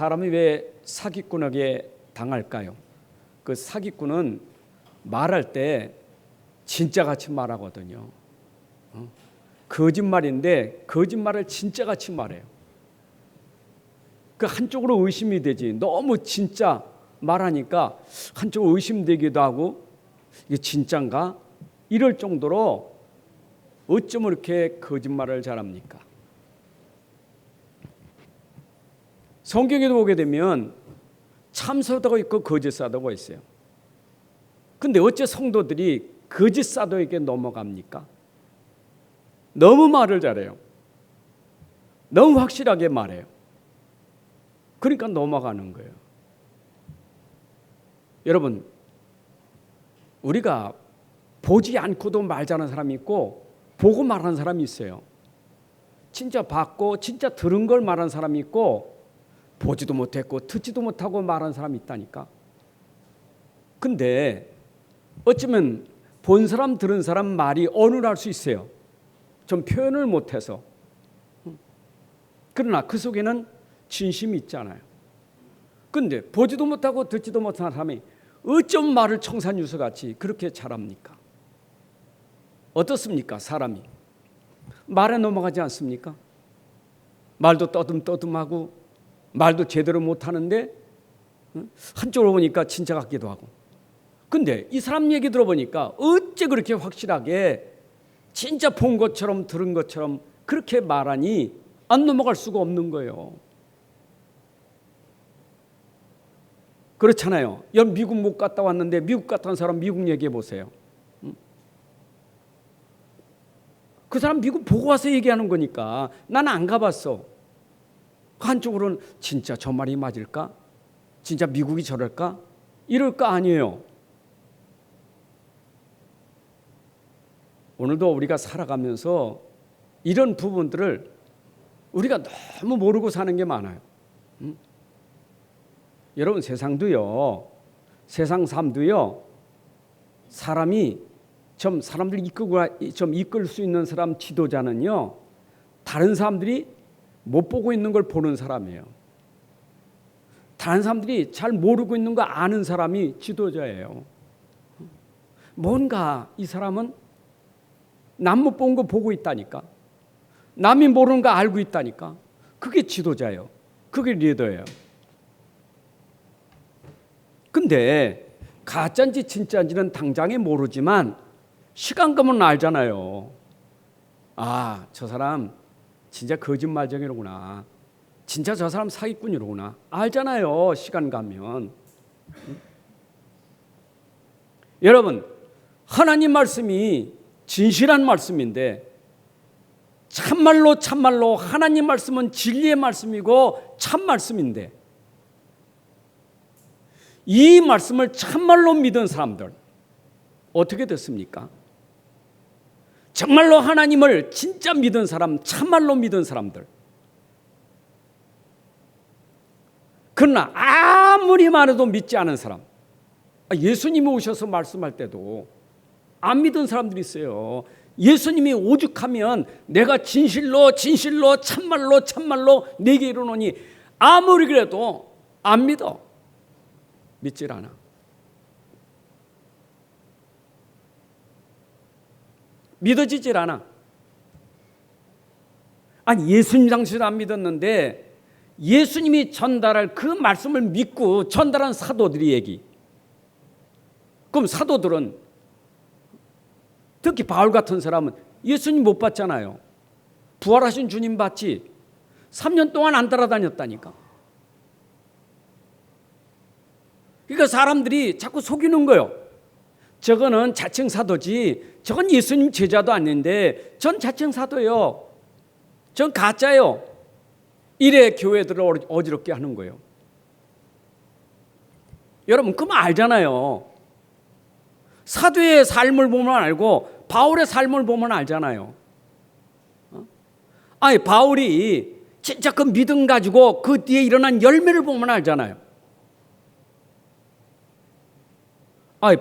사람이 왜 사기꾼에게 당할까요? 그 사기꾼은 말할 때 진짜같이 말하거든요. 거짓말인데 거짓말을 진짜같이 말해요. 그 한쪽으로 의심이 되지. 너무 진짜 말하니까 한쪽으로 의심되기도 하고 이게 진짠가? 이럴 정도로 어쩜 이렇게 거짓말을 잘합니까? 성경에도 보게 되면 참 사도가 있고 거짓 사도가 있어요. 근데 어째 성도들이 거짓 사도에게 넘어갑니까? 너무 말을 잘해요. 너무 확실하게 말해요. 그러니까 넘어가는 거예요. 여러분, 우리가 보지 않고도 말 잘하는 사람이 있고 보고 말하는 사람이 있어요. 진짜 봤고 진짜 들은 걸 말하는 사람이 있고 보지도 못했고 듣지도 못하고 말하는 사람이 있다니까. 근데 어쩌면 본 사람 들은 사람 말이 어눌할 수 있어요. 좀 표현을 못해서. 그러나 그 속에는 진심이 있잖아요. 근데 보지도 못하고 듣지도 못하는 사람이 어쩜 말을 청산유서같이 그렇게 잘합니까? 어떻습니까? 사람이 말에 넘어가지 않습니까? 말도 떠듬떠듬하고 말도 제대로 못하는데 한쪽으로 보니까 진짜 같기도 하고. 근데 이 사람 얘기 들어보니까 어째 그렇게 확실하게 진짜 본 것처럼 들은 것처럼 그렇게 말하니 안 넘어갈 수가 없는 거예요. 그렇잖아요. 여러분 미국 못 갔다 왔는데 미국 갔다 온 사람 미국 얘기해 보세요. 그 사람 미국 보고 와서 얘기하는 거니까. 나는 안 가봤어. 한쪽으로는 진짜 저 말이 맞을까? 진짜 미국이 저럴까? 이럴까? 아니에요. 오늘도 우리가 살아가면서 이런 부분들을 우리가 너무 모르고 사는 게 많아요. 여러분 세상도요, 세상 삶도요, 사람이 사람들 이끌 수 있는 사람 지도자는요, 다른 사람들이 못 보고 있는 걸 보는 사람이에요. 다른 사람들이 잘 모르고 있는 거 아는 사람이 지도자예요. 뭔가 이 사람은 남 못 본 거 보고 있다니까. 남이 모르는 거 알고 있다니까. 그게 지도자예요. 그게 리더예요. 근데 가짜인지 진짜인지는 당장에 모르지만 시간 가면 알잖아요. 아, 저 사람 진짜 거짓말쟁이로구나. 진짜 저 사람 사기꾼이로구나. 알잖아요. 시간 가면. 여러분, 하나님 말씀이 진실한 말씀인데 참말로 하나님 말씀은 진리의 말씀이고 참 말씀인데 이 말씀을 참말로 믿은 사람들 어떻게 됐습니까? 정말로 하나님을 진짜 믿은 사람, 참말로 믿은 사람들. 그러나 아무리 말해도 믿지 않은 사람, 예수님이 오셔서 말씀할 때도 안 믿은 사람들이 있어요. 예수님이 오죽하면 내가 진실로 참말로 내게 이르노니 아무리 그래도 안 믿어. 믿질 않아. 믿어지질 않아. 아니 예수님 당시에도 안 믿었는데 예수님이 전달할 그 말씀을 믿고 전달한 사도들이 얘기. 그럼 사도들은 특히 바울 같은 사람은 예수님 못 봤잖아요. 부활하신 주님 봤지. 3년 동안 안 따라다녔다니까. 그러니까 사람들이 자꾸 속이는 거예요. 저거는 자칭 사도지. 저건 예수님 제자도 아닌데 전 자칭 사도예요. 전 가짜예요. 이래 교회들을 어지럽게 하는 거예요. 여러분 그만 알잖아요. 사도의 삶을 보면 알고 바울의 삶을 보면 알잖아요. 아니 바울이 진짜 그 믿음 가지고 그 뒤에 일어난 열매를 보면 알잖아요.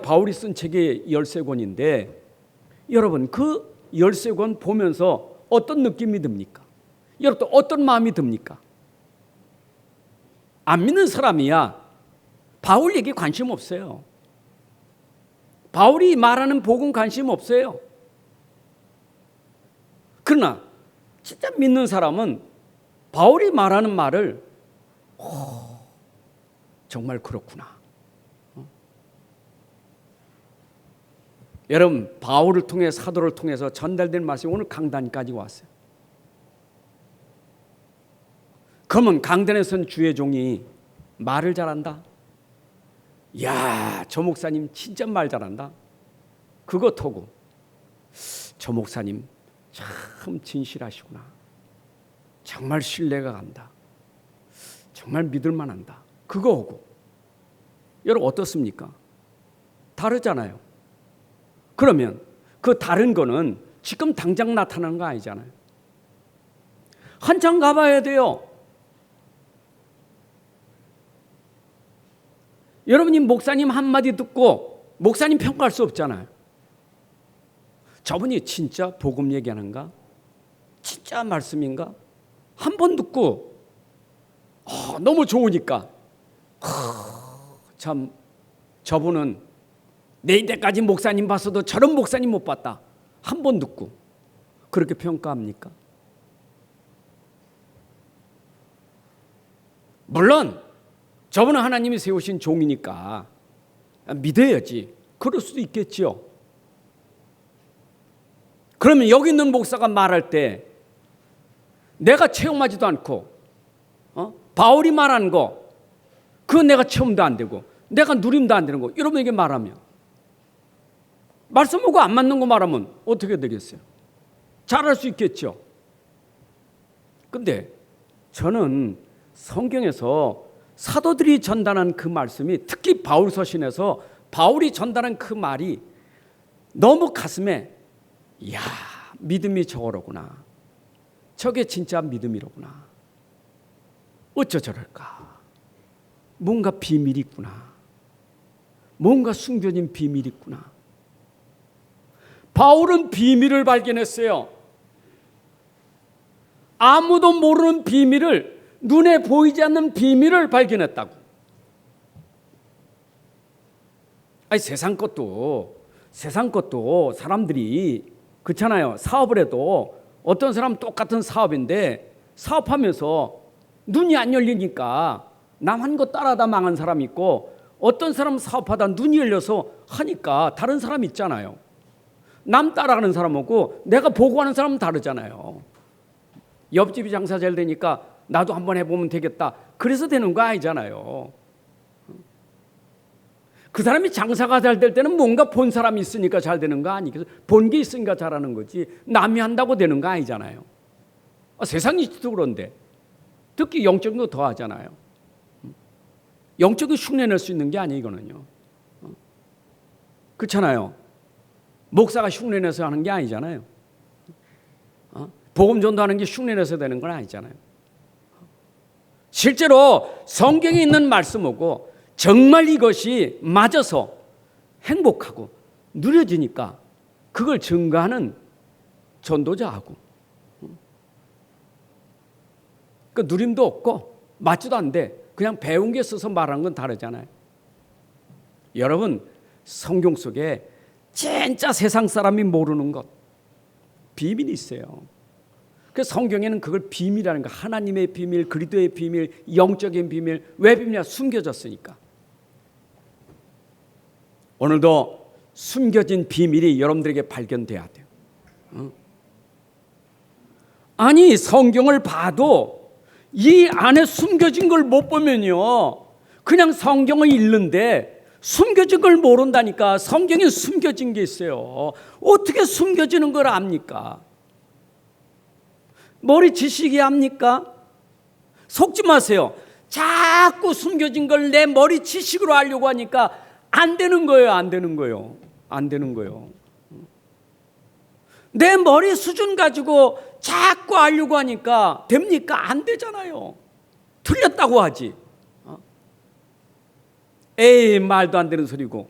바울이 쓴 책이 13권인데 여러분 그 13권 보면서 어떤 느낌이 듭니까? 여러분 어떤 마음이 듭니까? 안 믿는 사람이야 바울 얘기 관심 없어요. 바울이 말하는 복음 관심 없어요. 그러나 진짜 믿는 사람은 바울이 말하는 말을 정말 그렇구나. 여러분, 바울을 통해 사도를 통해서 전달된 말씀이 오늘 강단까지 왔어요. 그러면 강단에서는 주의 종이 말을 잘한다. 야, 저 목사님 진짜 말 잘한다. 그거 토고 저 목사님 참 진실하시구나. 정말 신뢰가 간다. 정말 믿을 만한다. 그거 오고. 여러분 어떻습니까? 다르잖아요. 그러면 그 다른 거는 지금 당장 나타나는 거 아니잖아요. 한참 가봐야 돼요. 여러분이 목사님 한마디 듣고 목사님 평가할 수 없잖아요. 저분이 진짜 복음 얘기하는가? 진짜 말씀인가? 한 번 듣고 너무 좋으니까 참 저분은 내 이때까지 목사님 봤어도 저런 목사님 못 봤다. 한 번 듣고 그렇게 평가합니까? 물론 저분은 하나님이 세우신 종이니까 믿어야지. 그럴 수도 있겠지요. 그러면 여기 있는 목사가 말할 때 내가 체험하지도 않고 바울이 말한 거 그거 내가 체험도 안 되고 내가 누림도 안 되는 거 여러분에게 말하면 말씀 보고 안 맞는 거 말하면 어떻게 되겠어요? 잘할 수 있겠죠. 근데 저는 성경에서 사도들이 전달한 그 말씀이 특히 바울 서신에서 바울이 전달한 그 말이 너무 가슴에 이야 믿음이 저거로구나. 저게 진짜 믿음이로구나. 어쩌 저럴까. 뭔가 비밀이 있구나. 뭔가 숨겨진 비밀이 있구나. 바울은 비밀을 발견했어요. 아무도 모르는 비밀을 눈에 보이지 않는 비밀을 발견했다고. 아니 세상 것도 사람들이 그렇잖아요. 사업을 해도 어떤 사람 똑같은 사업인데 사업하면서 눈이 안 열리니까 남 한 거 따라다 망한 사람이 있고 어떤 사람 사업하다 눈이 열려서 하니까 다른 사람 있잖아요. 남 따라가는 사람하고 내가 보고하는 사람은 다르잖아요. 옆집이 장사 잘 되니까 나도 한번 해보면 되겠다. 그래서 되는 거 아니잖아요. 그 사람이 장사가 잘 될 때는 뭔가 본 사람이 있으니까 잘 되는 거 아니겠어요? 본 게 있으니까 잘하는 거지 남이 한다고 되는 거 아니잖아요. 세상이 그런데 특히 영적인 거 더 하잖아요. 영적인 흉내낼 수 있는 게 아니에요. 이거는요. 그렇잖아요. 목사가 흉내내서 하는 게 아니잖아요. 복음 전도하는 게 흉내내서 되는 건 아니잖아요. 실제로 성경에 있는 말씀하고 정말 이것이 맞아서 행복하고 누려지니까 그걸 증거하는 전도자하고 그 누림도 없고 맞지도 않는데 그냥 배운 게 있어서 말하는 건 다르잖아요. 여러분 성경 속에 진짜 세상 사람이 모르는 것 비밀이 있어요. 그래서 성경에는 그걸 비밀이라는 거 하나님의 비밀, 그리스도의 비밀, 영적인 비밀 왜 비밀이야? 숨겨졌으니까. 오늘도 숨겨진 비밀이 여러분들에게 발견돼야 돼요. 아니 성경을 봐도 이 안에 숨겨진 걸 못 보면요 그냥 성경을 읽는데 숨겨진 걸 모른다니까. 성경에 숨겨진 게 있어요. 어떻게 숨겨지는 걸 압니까? 머리 지식이 압니까? 속지 마세요. 자꾸 숨겨진 걸 내 머리 지식으로 하려고 하니까 안 되는 거예요. 안 되는 거예요. 안 되는 거예요. 내 머리 수준 가지고 자꾸 하려고 하니까 됩니까? 안 되잖아요. 틀렸다고 하지. 에이 말도 안 되는 소리고.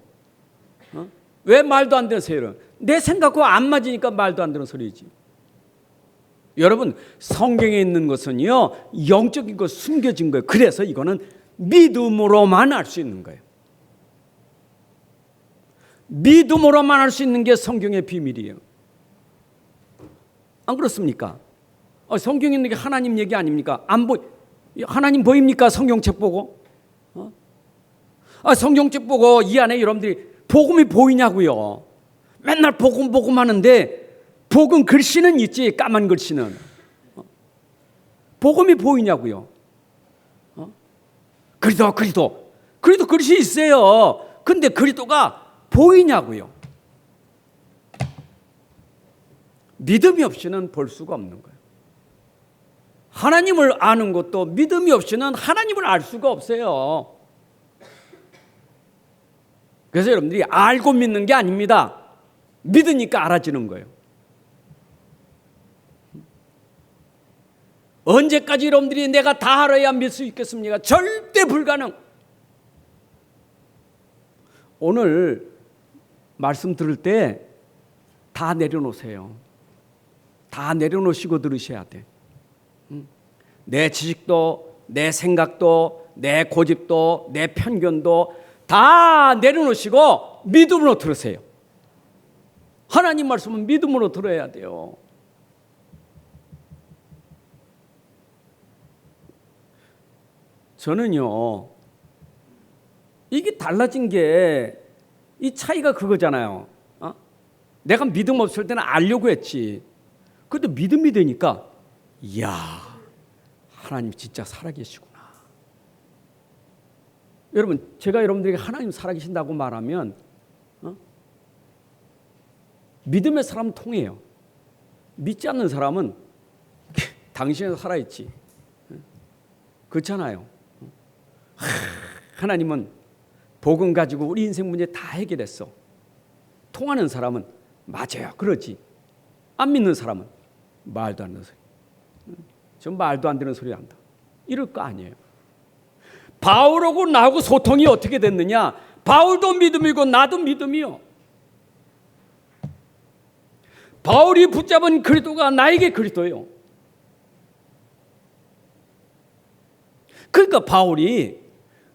왜 말도 안 되는 소리를? 내 생각과 안 맞으니까 말도 안 되는 소리지. 여러분 성경에 있는 것은요 영적인 것 숨겨진 거예요. 그래서 이거는 믿음으로만 알 수 있는 거예요. 믿음으로만 알 수 있는 게 성경의 비밀이에요. 안 그렇습니까? 성경에 있는 게 하나님 얘기 아닙니까? 하나님 보입니까? 성경책 보고? 성경책 보고 이 안에 여러분들이 복음이 보이냐고요. 맨날 복음 하는데 복음 글씨는 있지, 까만 글씨는. 복음이 보이냐고요. 그리도 글씨 있어요. 근데 그리도가 보이냐고요. 믿음이 없이는 볼 수가 없는 거예요. 하나님을 아는 것도 믿음이 없이는 하나님을 알 수가 없어요. 그래서 여러분들이 알고 믿는 게 아닙니다. 믿으니까 알아지는 거예요. 언제까지 여러분들이 내가 다 알아야 믿을 수 있겠습니까? 절대 불가능. 오늘 말씀 들을 때 다 내려놓으세요. 다 내려놓으시고 들으셔야 돼. 내 지식도, 내 생각도, 내 고집도, 내 편견도 다 내려놓으시고 믿음으로 들으세요. 하나님 말씀은 믿음으로 들어야 돼요. 저는요, 이게 달라진 게 이 차이가 그거잖아요. 내가 믿음 없을 때는 알려고 했지. 그래도 믿음이 되니까 이야, 하나님 진짜 살아계시구나. 여러분, 제가 여러분들에게 하나님 살아계신다고 말하면 믿음의 사람은 통해요. 믿지 않는 사람은 당신은 살아있지. 그렇잖아요. 하나님은 복음 가지고 우리 인생 문제 다 해결했어. 통하는 사람은 맞아요, 그러지. 안 믿는 사람은 말도 안 되는 소리. 전 말도 안 되는 소리 한다. 이럴 거 아니에요. 바울하고 나하고 소통이 어떻게 됐느냐? 바울도 믿음이고 나도 믿음이요. 바울이 붙잡은 그리스도가 나에게 그리스도예요. 그러니까 바울이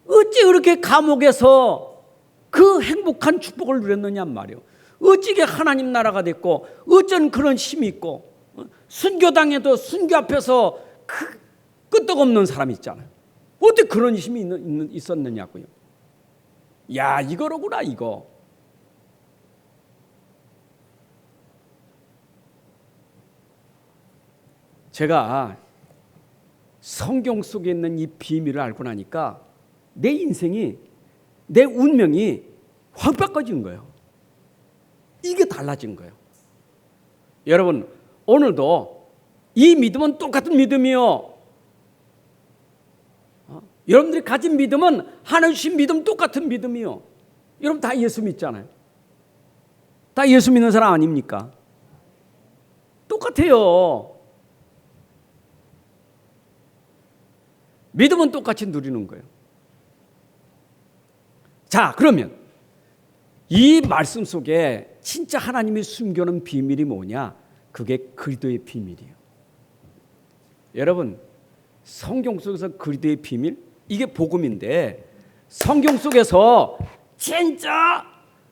어찌 그렇게 감옥에서 그 행복한 축복을 누렸느냐 말이에요. 어찌게 하나님 나라가 됐고 어쩐 그런 힘이 있고 순교당해도 순교 앞에서 끄떡없는 사람이 있잖아요. 어떻게 그런 힘이 있었느냐고요. 야, 이거로구나 이거. 제가 성경 속에 있는 이 비밀을 알고 나니까 내 인생이, 내 운명이 확 바꿔진 거예요. 이게 달라진 거예요. 여러분, 오늘도 이 믿음은 똑같은 믿음이요. 여러분들이 가진 믿음은 하나님 주신 믿음 똑같은 믿음이요. 여러분 다 예수 믿잖아요. 다 예수 믿는 사람 아닙니까? 똑같아요. 믿음은 똑같이 누리는 거예요. 자, 그러면 이 말씀 속에 진짜 하나님이 숨겨놓은 비밀이 뭐냐? 그게 그리스도의 비밀이에요. 여러분, 성경 속에서 그리스도의 비밀, 이게 복음인데 성경 속에서 진짜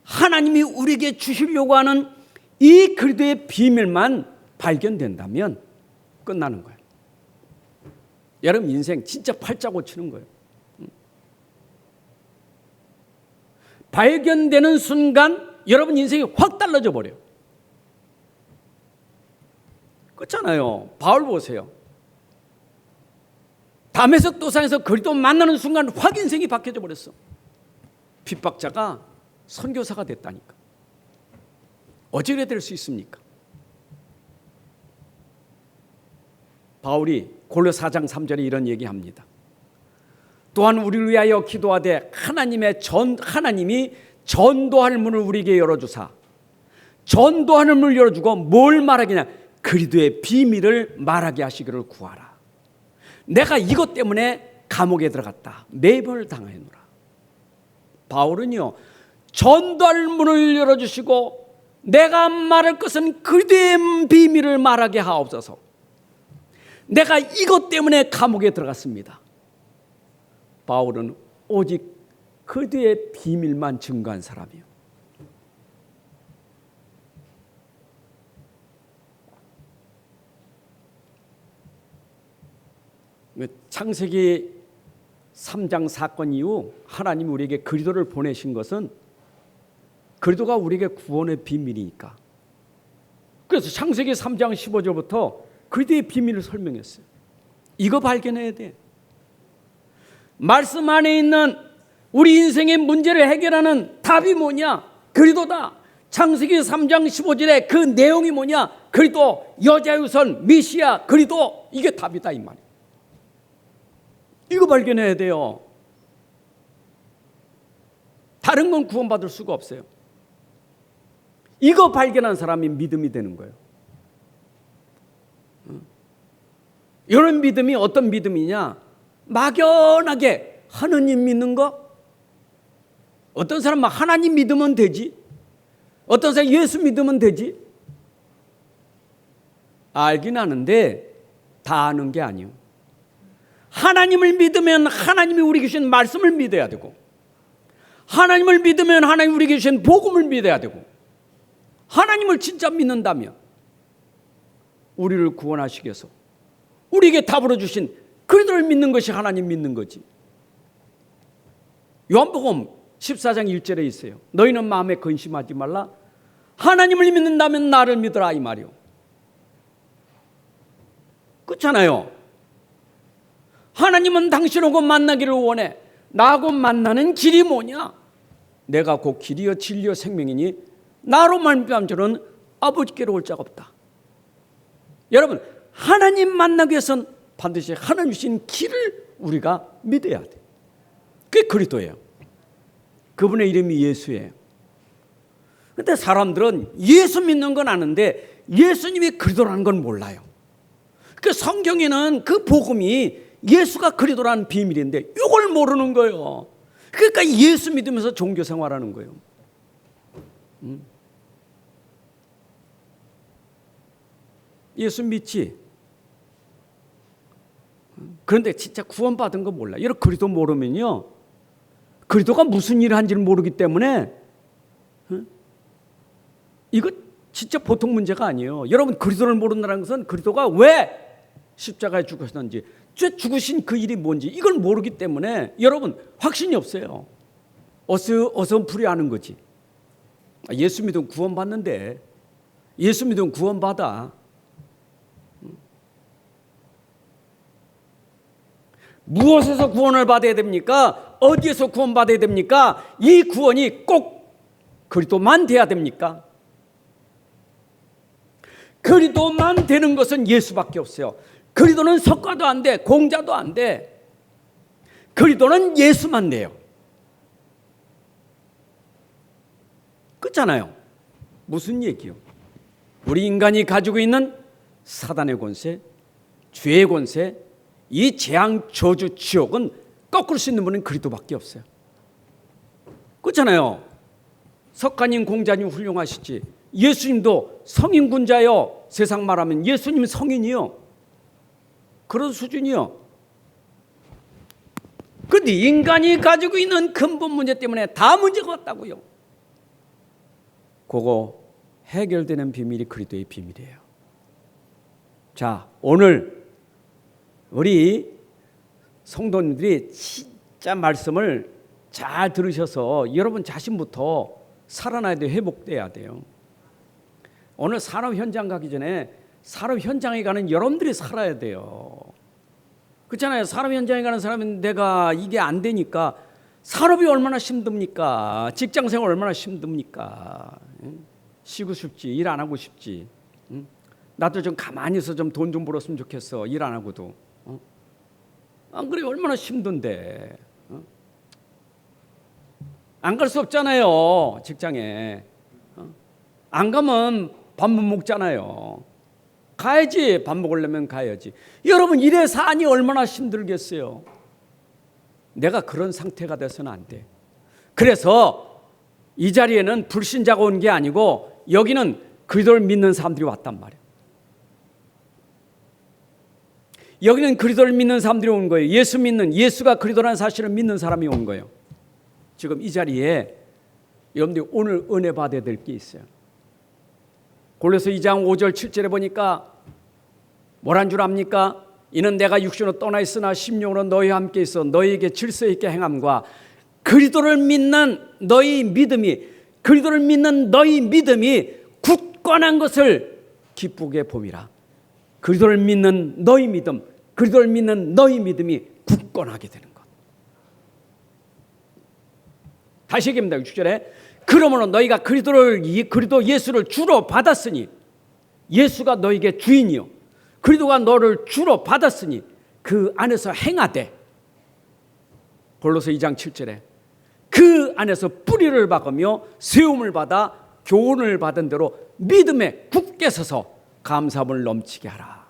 하나님이 우리에게 주시려고 하는 이 그리스도의 비밀만 발견된다면 끝나는 거예요. 여러분 인생 진짜 팔자 고치는 거예요. 발견되는 순간 여러분 인생이 확 달라져 버려요. 그렇잖아요. 바울 보세요. 다메섹 도상에서 그리스도 만나는 순간 확 인생이 바뀌어져 버렸어. 핍박자가 선교사가 됐다니까. 어찌 될 수 있습니까? 바울이 골로 4장 3절에 이런 얘기합니다. 또한 우리를 위하여 기도하되 하나님이 전도할 문을 우리에게 열어주사, 전도하는 문을 열어주고 뭘 말하겠냐? 그리스도의 비밀을 말하게 하시기를 구하라. 내가 이것 때문에 감옥에 들어갔다. 매벌 당하노라. 바울은요, 전도할 문을 열어주시고 내가 말할 것은 그리스도의 비밀을 말하게 하옵소서. 내가 이것 때문에 감옥에 들어갔습니다. 바울은 오직 그리스도의 비밀만 증거한 사람이에요. 창세기 3장 사건 이후 하나님이 우리에게 그리스도를 보내신 것은 그리스도가 우리에게 구원의 비밀이니까. 그래서 창세기 3장 15절부터 그리스도의 비밀을 설명했어요. 이거 발견해야 돼. 말씀 안에 있는 우리 인생의 문제를 해결하는 답이 뭐냐? 그리스도다. 창세기 3장 15절에 그 내용이 뭐냐? 그리스도, 여자유선, 메시아, 그리스도. 이게 답이다 이 말이에요. 이거 발견해야 돼요. 다른 건 구원받을 수가 없어요. 이거 발견한 사람이 믿음이 되는 거예요. 이런 믿음이 어떤 믿음이냐? 막연하게 하느님 믿는 거? 어떤 사람은 하나님 믿으면 되지. 어떤 사람은 예수 믿으면 되지. 알긴 아는데 다 아는 게 아니에요. 하나님을 믿으면 하나님이 우리 주신 말씀을 믿어야 되고, 하나님을 믿으면 하나님이 우리 주신 복음을 믿어야 되고, 하나님을 진짜 믿는다면 우리를 구원하시기 위해서 우리에게 답으로 주신 그리스도를 믿는 것이 하나님 믿는 거지. 요한복음 14장 1절에 있어요. 너희는 마음에 근심하지 말라. 하나님을 믿는다면 나를 믿으라 이 말이요. 그렇잖아요. 하나님은 당신하고 만나기를 원해. 나하고 만나는 길이 뭐냐? 내가 곧 길이요 진리요 생명이니 나로 말미암아 저는 아버지께로 올 자가 없다. 여러분, 하나님 만나기 위해서는 반드시 하나님 주신 길을 우리가 믿어야 돼. 그게 그리스도예요. 그분의 이름이 예수예요. 그런데 사람들은 예수 믿는 건 아는데 예수님이 그리스도라는 건 몰라요. 그 성경에는 그 복음이 예수가 그리스도라는 비밀인데 이걸 모르는 거예요. 그러니까 예수 믿으면서 종교 생활하는 거예요. 예수 믿지? 그런데 진짜 구원받은 거 몰라. 이런 그리스도 모르면요, 그리스도가 무슨 일을 한지를 모르기 때문에 이거 진짜 보통 문제가 아니에요. 여러분, 그리스도를 모른다는 것은 그리스도가 왜 십자가에 죽으셨는지, 죽으신 그 일이 뭔지 이걸 모르기 때문에 여러분 확신이 없어요. 어슴푸레하는 거지. 예수 믿으면 구원받는데, 예수 믿으면 구원받아. 무엇에서 구원을 받아야 됩니까? 어디에서 구원받아야 됩니까? 이 구원이 꼭 그리스도만 돼야 됩니까? 그리스도만 되는 것은 예수밖에 없어요. 그리스도는 석가도 안 돼, 공자도 안 돼. 그리스도는 예수만 돼요. 그렇잖아요. 무슨 얘기요? 우리 인간이 가지고 있는 사단의 권세, 죄의 권세, 이 재앙, 저주, 지옥은 꺾을 수 있는 분은 그리스도밖에 없어요. 그렇잖아요. 석가님, 공자님 훌륭하시지. 예수님도 성인군자요. 세상 말하면 예수님 성인이요. 그런 수준이요. 그런데 인간이 가지고 있는 근본 문제 때문에 다 문제가 왔다고요. 그거 해결되는 비밀이 그리스도의 비밀이에요. 자, 오늘 우리 성도님들이 진짜 말씀을 잘 들으셔서 여러분 자신부터 살아나야 돼요. 회복돼야 돼요. 오늘 산업 현장 가기 전에 산업 현장에 가는 여러분들이 살아야 돼요. 그렇잖아요. 산업 현장에 가는 사람은 내가 이게 안 되니까 산업이 얼마나 힘듭니까? 직장생활 얼마나 힘듭니까? 쉬고 싶지, 일 안 하고 싶지. 나도 좀 가만히 있어 좀 돈 좀 벌었으면 좋겠어. 일 안 하고도. 안 그래? 얼마나 힘든데. 안 갈 수 없잖아요. 직장에. 안 가면 밥 못 먹잖아요. 가야지. 밥 먹으려면 가야지. 여러분, 일에 사니 얼마나 힘들겠어요. 내가 그런 상태가 돼서는 안 돼. 그래서 이 자리에는 불신자가 온 게 아니고 여기는 그리스도를 믿는 사람들이 왔단 말이에요. 여기는 그리스도를 믿는 사람들이 온 거예요. 예수가 그리스도라는 사실을 믿는 사람이 온 거예요. 지금 이 자리에 여러분들이 오늘 은혜 받아야 될 게 있어요. 골로새 2장 5절 7절에 보니까 뭐란 줄 압니까? 이는 내가 육신으로 떠나 있으나 심령으로 너희와 함께 있어 너희에게 질서 있게 행함과 그리스도를 믿는 너희 믿음이 굳건한 것을 기쁘게 봄이라. 그리스도를 믿는 너희 믿음이 굳건하게 되는 것. 다시 얘기합니다. 6절에 그러므로 너희가 그리스도 예수를 주로 받았으니 예수가 너에게 주인이요 그리스도가 너를 주로 받았으니 그 안에서 행하되 골로새 2장 7절에 그 안에서 뿌리를 박으며 세움을 받아 교훈을 받은 대로 믿음에 굳게 서서 감사함을 넘치게 하라.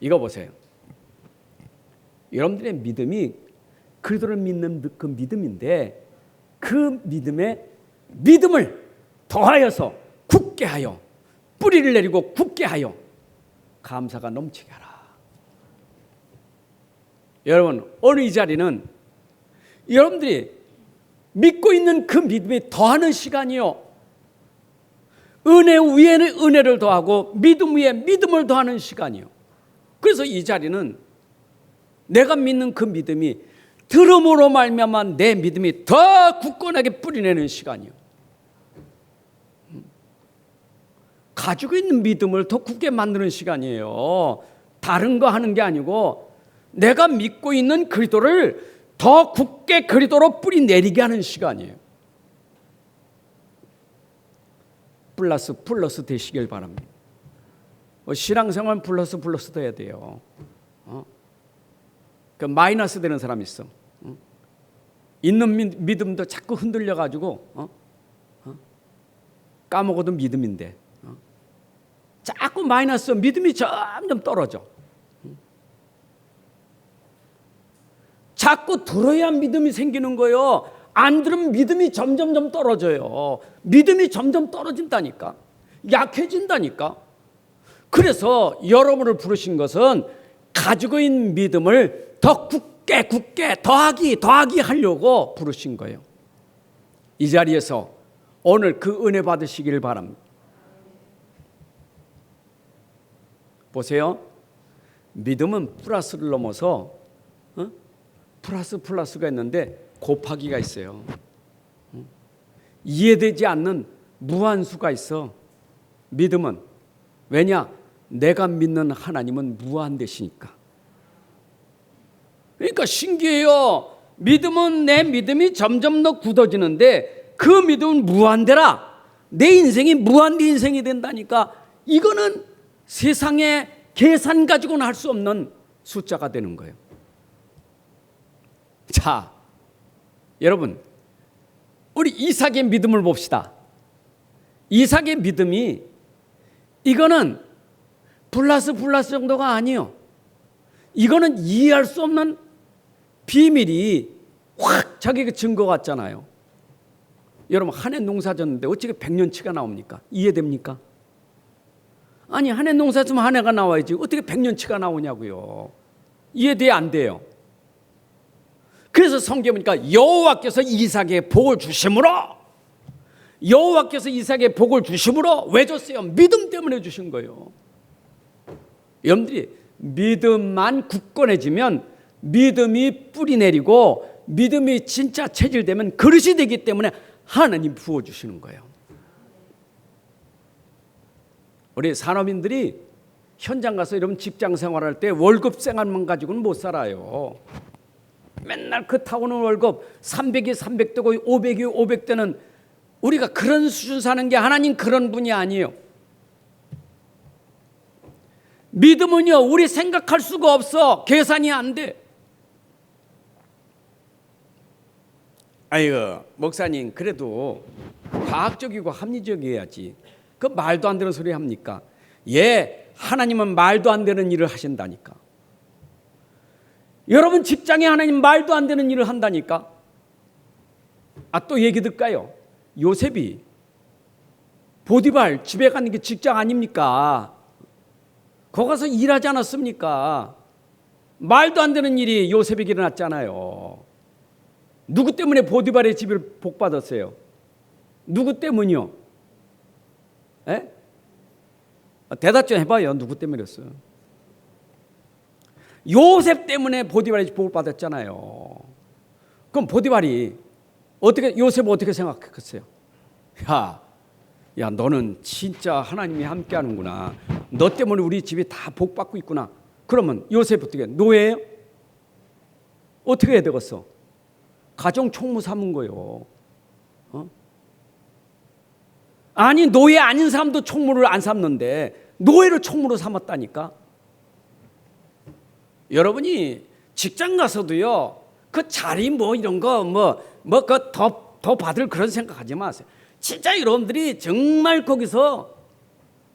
이거 보세요. 여러분들의 믿음이 그리스도를 믿는 그 믿음인데 그 믿음을 더하여서 굳게 하여 뿌리를 내리고 굳게 하여 감사가 넘치게 하라. 여러분 오늘 이 자리는 여러분들이 믿고 있는 그 믿음이 더하는 시간이요. 은혜 위에 은혜를 더하고 믿음 위에 믿음을 더하는 시간이요. 그래서 이 자리는 내가 믿는 그 믿음이 들음으로 말미암아 내 믿음이 더 굳건하게 뿌리내는 시간이요. 가지고 있는 믿음을 더 굳게 만드는 시간이에요. 다른 거 하는 게 아니고 내가 믿고 있는 그리스도를 더 굳게 그리스도로 뿌리 내리게 하는 시간이에요. 플러스 되시길 바랍니다. 신앙생활 플러스 돼야 돼요. 그 마이너스 되는 사람 있어. 있는 믿음도 자꾸 흔들려가지고 까먹어도 믿음인데 자꾸 마이너스 믿음이 점점 떨어져. 자꾸 들어야 믿음이 생기는 거예요. 안 들으면 믿음이 점점 떨어져요. 믿음이 점점 떨어진다니까. 약해진다니까. 그래서 여러분을 부르신 것은 가지고 있는 믿음을 더 굳게 더하기 하려고 부르신 거예요. 이 자리에서 오늘 그 은혜 받으시길 바랍니다. 보세요. 믿음은 플러스를 넘어서 플러스가 있는데 곱하기가 있어요. 이해되지 않는 무한수가 있어. 믿음은 왜냐? 내가 믿는 하나님은 무한되시니까. 그러니까 신기해요. 믿음은 내 믿음이 점점 더 굳어지는데 그 믿음은 무한대라. 내 인생이 무한대 인생이 된다니까. 이거는 세상에 계산 가지고는 할 수 없는 숫자가 되는 거예요. 자, 여러분 우리 이삭의 믿음을 봅시다. 이삭의 믿음이 이거는 플러스 정도가 아니에요. 이거는 이해할 수 없는 비밀이 확 자기가 증거 같잖아요. 여러분 한 해 농사 졌는데 어떻게 100년치가 나옵니까? 이해됩니까? 아니 한 해 농사 졌으면 한 해가 나와야지 어떻게 100년치가 나오냐고요. 이해돼 안 돼요. 그래서 성경에 보니까 여호와께서 이삭에게 복을 주심으로 왜 줬어요? 믿음 때문에 주신 거예요. 여러분들이 믿음만 굳건해지면 믿음이 뿌리 내리고 믿음이 진짜 체질되면 그릇이 되기 때문에 하나님 부어주시는 거예요. 우리 산업인들이 현장 가서 여러분 직장 생활할 때 월급 생활만 가지고는 못 살아요. 맨날 그 타오는 월급 300이 300되고 500이 500되는 우리가 그런 수준 사는 게 하나님 그런 분이 아니에요. 믿음은요 우리 생각할 수가 없어. 계산이 안 돼. 아이고 목사님 그래도 과학적이고 합리적이어야지. 그 말도 안 되는 소리 합니까? 예, 하나님은 말도 안 되는 일을 하신다니까. 여러분 직장에 하나님 말도 안 되는 일을 한다니까. 또 얘기 들까요? 요셉이 보디발 집에 가는 게 직장 아닙니까? 거기 가서 일하지 않았습니까? 말도 안 되는 일이 요셉에게 일어났잖아요. 누구 때문에 보디발의 집을 복받았어요? 누구 때문이요? 에? 대답 좀 해봐요. 누구 때문이었어요? 요셉 때문에 보디발의 집 복을 받았잖아요. 그럼 보디발이 어떻게, 요셉은 어떻게 생각했어요? 야, 너는 진짜 하나님이 함께하는구나. 너 때문에 우리 집이 다 복 받고 있구나. 그러면 요셉 어떻게 노예예요? 어떻게 해야 되겠어? 가정 총무 삼은 거요. 아니, 노예 아닌 사람도 총무를 안 삼는데 노예를 총무로 삼았다니까. 여러분이 직장 가서도요, 그 자리 뭐 이런 거 그 더 받을 그런 생각하지 마세요. 진짜 여러분들이 정말 거기서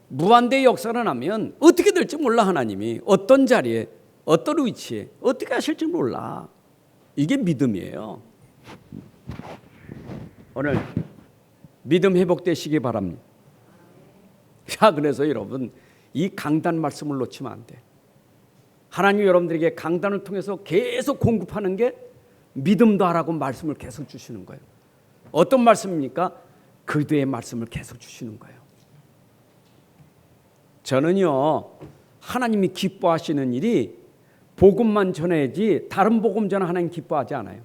무한대의 역사를 하면 어떻게 될지 몰라. 하나님이 어떤 자리에, 어떤 위치에 어떻게 하실지 몰라. 이게 믿음이에요. 오늘 믿음 회복되시기 바랍니다. 자, 그래서 여러분, 이 강단 말씀을 놓치면 안 돼. 하나님 여러분들에게 강단을 통해서 계속 공급하는 게 믿음도 하라고 말씀을 계속 주시는 거예요. 어떤 말씀입니까? 그리스도의 말씀을 계속 주시는 거예요. 저는요, 하나님이 기뻐하시는 일이 복음만 전해야지 다른 복음 전하 하나님 기뻐하지 않아요.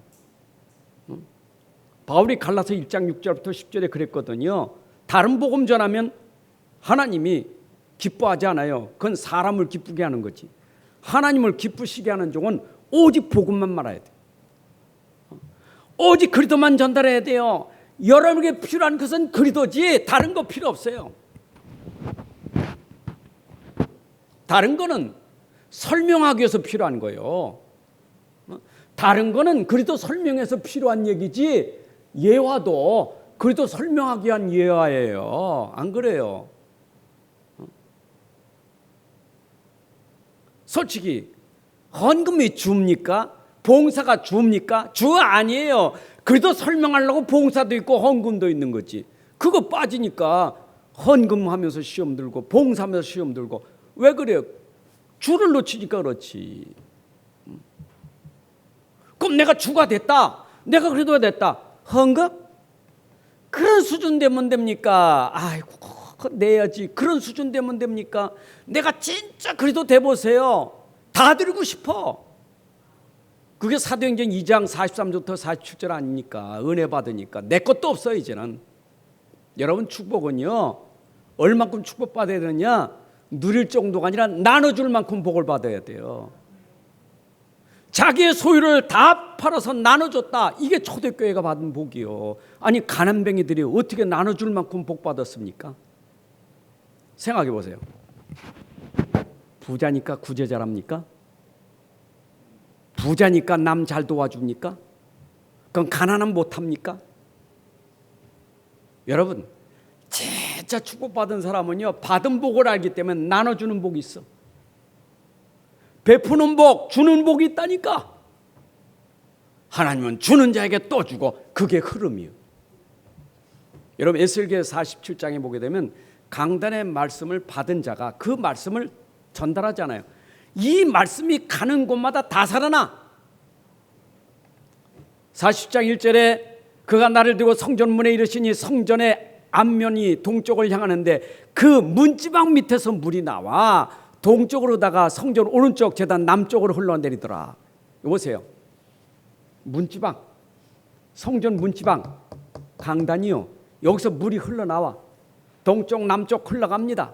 바울이 갈라서 1장 6절부터 10절에 그랬거든요. 다른 복음 전하면 하나님이 기뻐하지 않아요. 그건 사람을 기쁘게 하는 거지. 하나님을 기쁘시게 하는 종은 오직 복음만 말해야 돼. 오직 그리스도만 전달해야 돼요. 여러분에게 필요한 것은 그리스도지 다른 거 필요 없어요. 다른 거는 설명하기 위해서 필요한 거예요. 다른 거는 그리스도 설명해서 필요한 얘기지, 예화도 그리스도 설명하기 위한 예화예요. 안 그래요? 솔직히 헌금이 줍니까? 봉사가 줍니까? 주 아니에요. 그래도 설명하려고 봉사도 있고 헌금도 있는 거지. 그거 빠지니까 헌금하면서 시험 들고 봉사하면서 시험 들고. 왜 그래요? 주를 놓치니까 그렇지. 그럼 내가 주가 됐다, 내가 그래도 됐다, 헌금? 그런 수준 되면 됩니까? 아이고, 내야지. 그런 수준 되면 됩니까? 내가 진짜 그래도 돼보세요. 다 드리고 싶어. 그게 사도행전 2장 43절부터 47절 아닙니까? 은혜 받으니까 내 것도 없어 이제는. 여러분, 축복은요, 얼마큼 축복받아야 되느냐, 누릴 정도가 아니라 나눠줄 만큼 복을 받아야 돼요. 자기의 소유를 다 팔아서 나눠줬다, 이게 초대교회가 받은 복이요. 아니, 가난뱅이들이 어떻게 나눠줄 만큼 복 받았습니까? 생각해 보세요. 부자니까 구제 잘합니까? 부자니까 남 잘 도와줍니까? 그럼 가난은 못합니까? 여러분, 진짜 축복받은 사람은요, 받은 복을 알기 때문에 나눠주는 복이 있어. 베푸는 복, 주는 복이 있다니까. 하나님은 주는 자에게 또 주고, 그게 흐름이에요. 여러분, 에스겔 47장에 보게 되면 강단의 말씀을 받은 자가 그 말씀을 전달하잖아요. 이 말씀이 가는 곳마다 다 살아나. 40장 1절에 그가 나를 들고 성전문에 이르시니 성전의 앞면이 동쪽을 향하는데 그 문지방 밑에서 물이 나와 동쪽으로다가 성전 오른쪽 제단 남쪽으로 흘러내리더라. 보세요. 문지방, 성전 문지방 강단이요, 여기서 물이 흘러나와 동쪽 남쪽 흘러갑니다.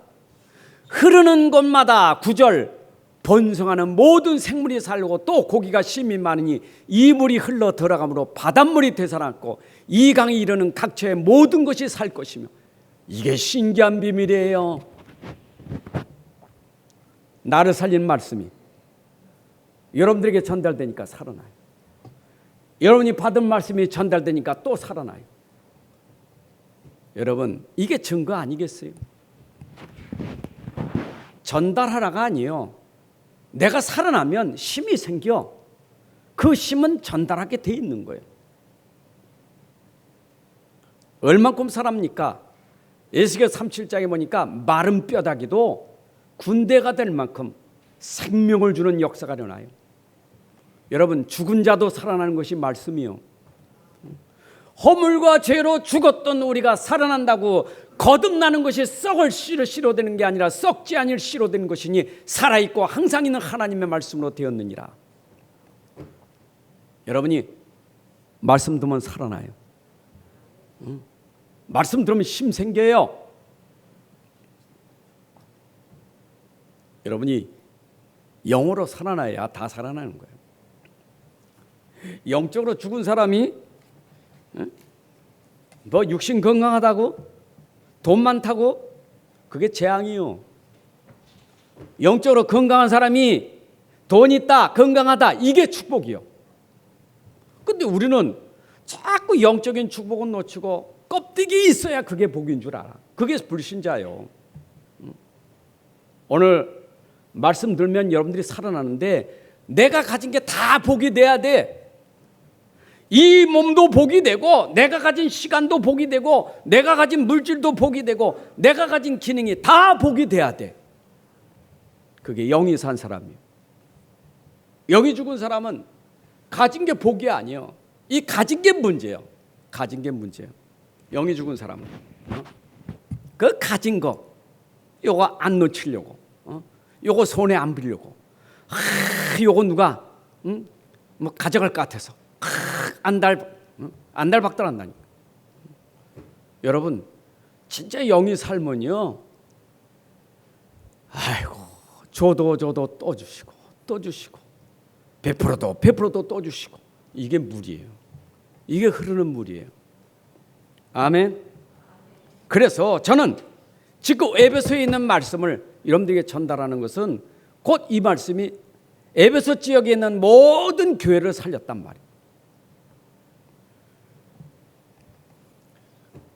흐르는 곳마다 9절 번성하는 모든 생물이 살고 또 고기가 심이 많으니 이 물이 흘러 들어가므로 바닷물이 되살았고 이 강이 이르는 각처의 모든 것이 살 것이며. 이게 신기한 비밀이에요. 나를 살린 말씀이 여러분들에게 전달되니까 살아나요. 여러분이 받은 말씀이 전달되니까 또 살아나요. 여러분, 이게 증거 아니겠어요? 전달하라가 아니에요. 내가 살아나면 힘이 생겨. 그 힘은 전달하게 돼 있는 거예요. 얼만큼 살합니까? 에스겔 37장에 보니까 마른 뼈다귀도 군대가 될 만큼 생명을 주는 역사가 일어나요. 여러분, 죽은 자도 살아나는 것이 말씀이요. 허물과 죄로 죽었던 우리가 살아난다고 거듭나는 것이 썩을 씨로 씨로되는 게 아니라 썩지 아니할 씨로 되는 것이니 살아있고 항상 있는 하나님의 말씀으로 되었느니라. 여러분이 말씀 들으면 살아나요. 말씀 들으면 힘 생겨요. 여러분이 영으로 살아나야 다 살아나는 거예요. 영적으로 죽은 사람이 뭐 육신 건강하다고 돈 많다고 그게 재앙이요. 영적으로 건강한 사람이 돈 있다 건강하다 이게 축복이요. 근데 우리는 자꾸 영적인 축복은 놓치고 껍데기 있어야 그게 복인 줄 알아. 그게 불신자요. 오늘 말씀 들면 여러분들이 살아나는데 내가 가진 게 다 복이 돼야 돼. 이 몸도 복이 되고 내가 가진 시간도 복이 되고 내가 가진 물질도 복이 되고 내가 가진 기능이 다 복이 돼야 돼. 그게 영이 산 사람이에요. 영이 죽은 사람은 가진 게 복이 아니에요. 이 가진 게 문제예요. 가진 게 문제예요. 영이 죽은 사람은 그 가진 거 요거 안 놓치려고 요거 손에 안 빌려고 요거 누가 뭐 가져갈 것 같아서 안달박달한다니까. 여러분 진짜 영이 살면요, 아이고 줘도 또 주시고 또 주시고 베풀어도 또 주시고 이게 물이에요. 이게 흐르는 물이에요. 아멘. 그래서 저는 지금 에베소에 있는 말씀을 여러분들에게 전달하는 것은 곧 이 말씀이 에베소 지역에 있는 모든 교회를 살렸단 말이에요.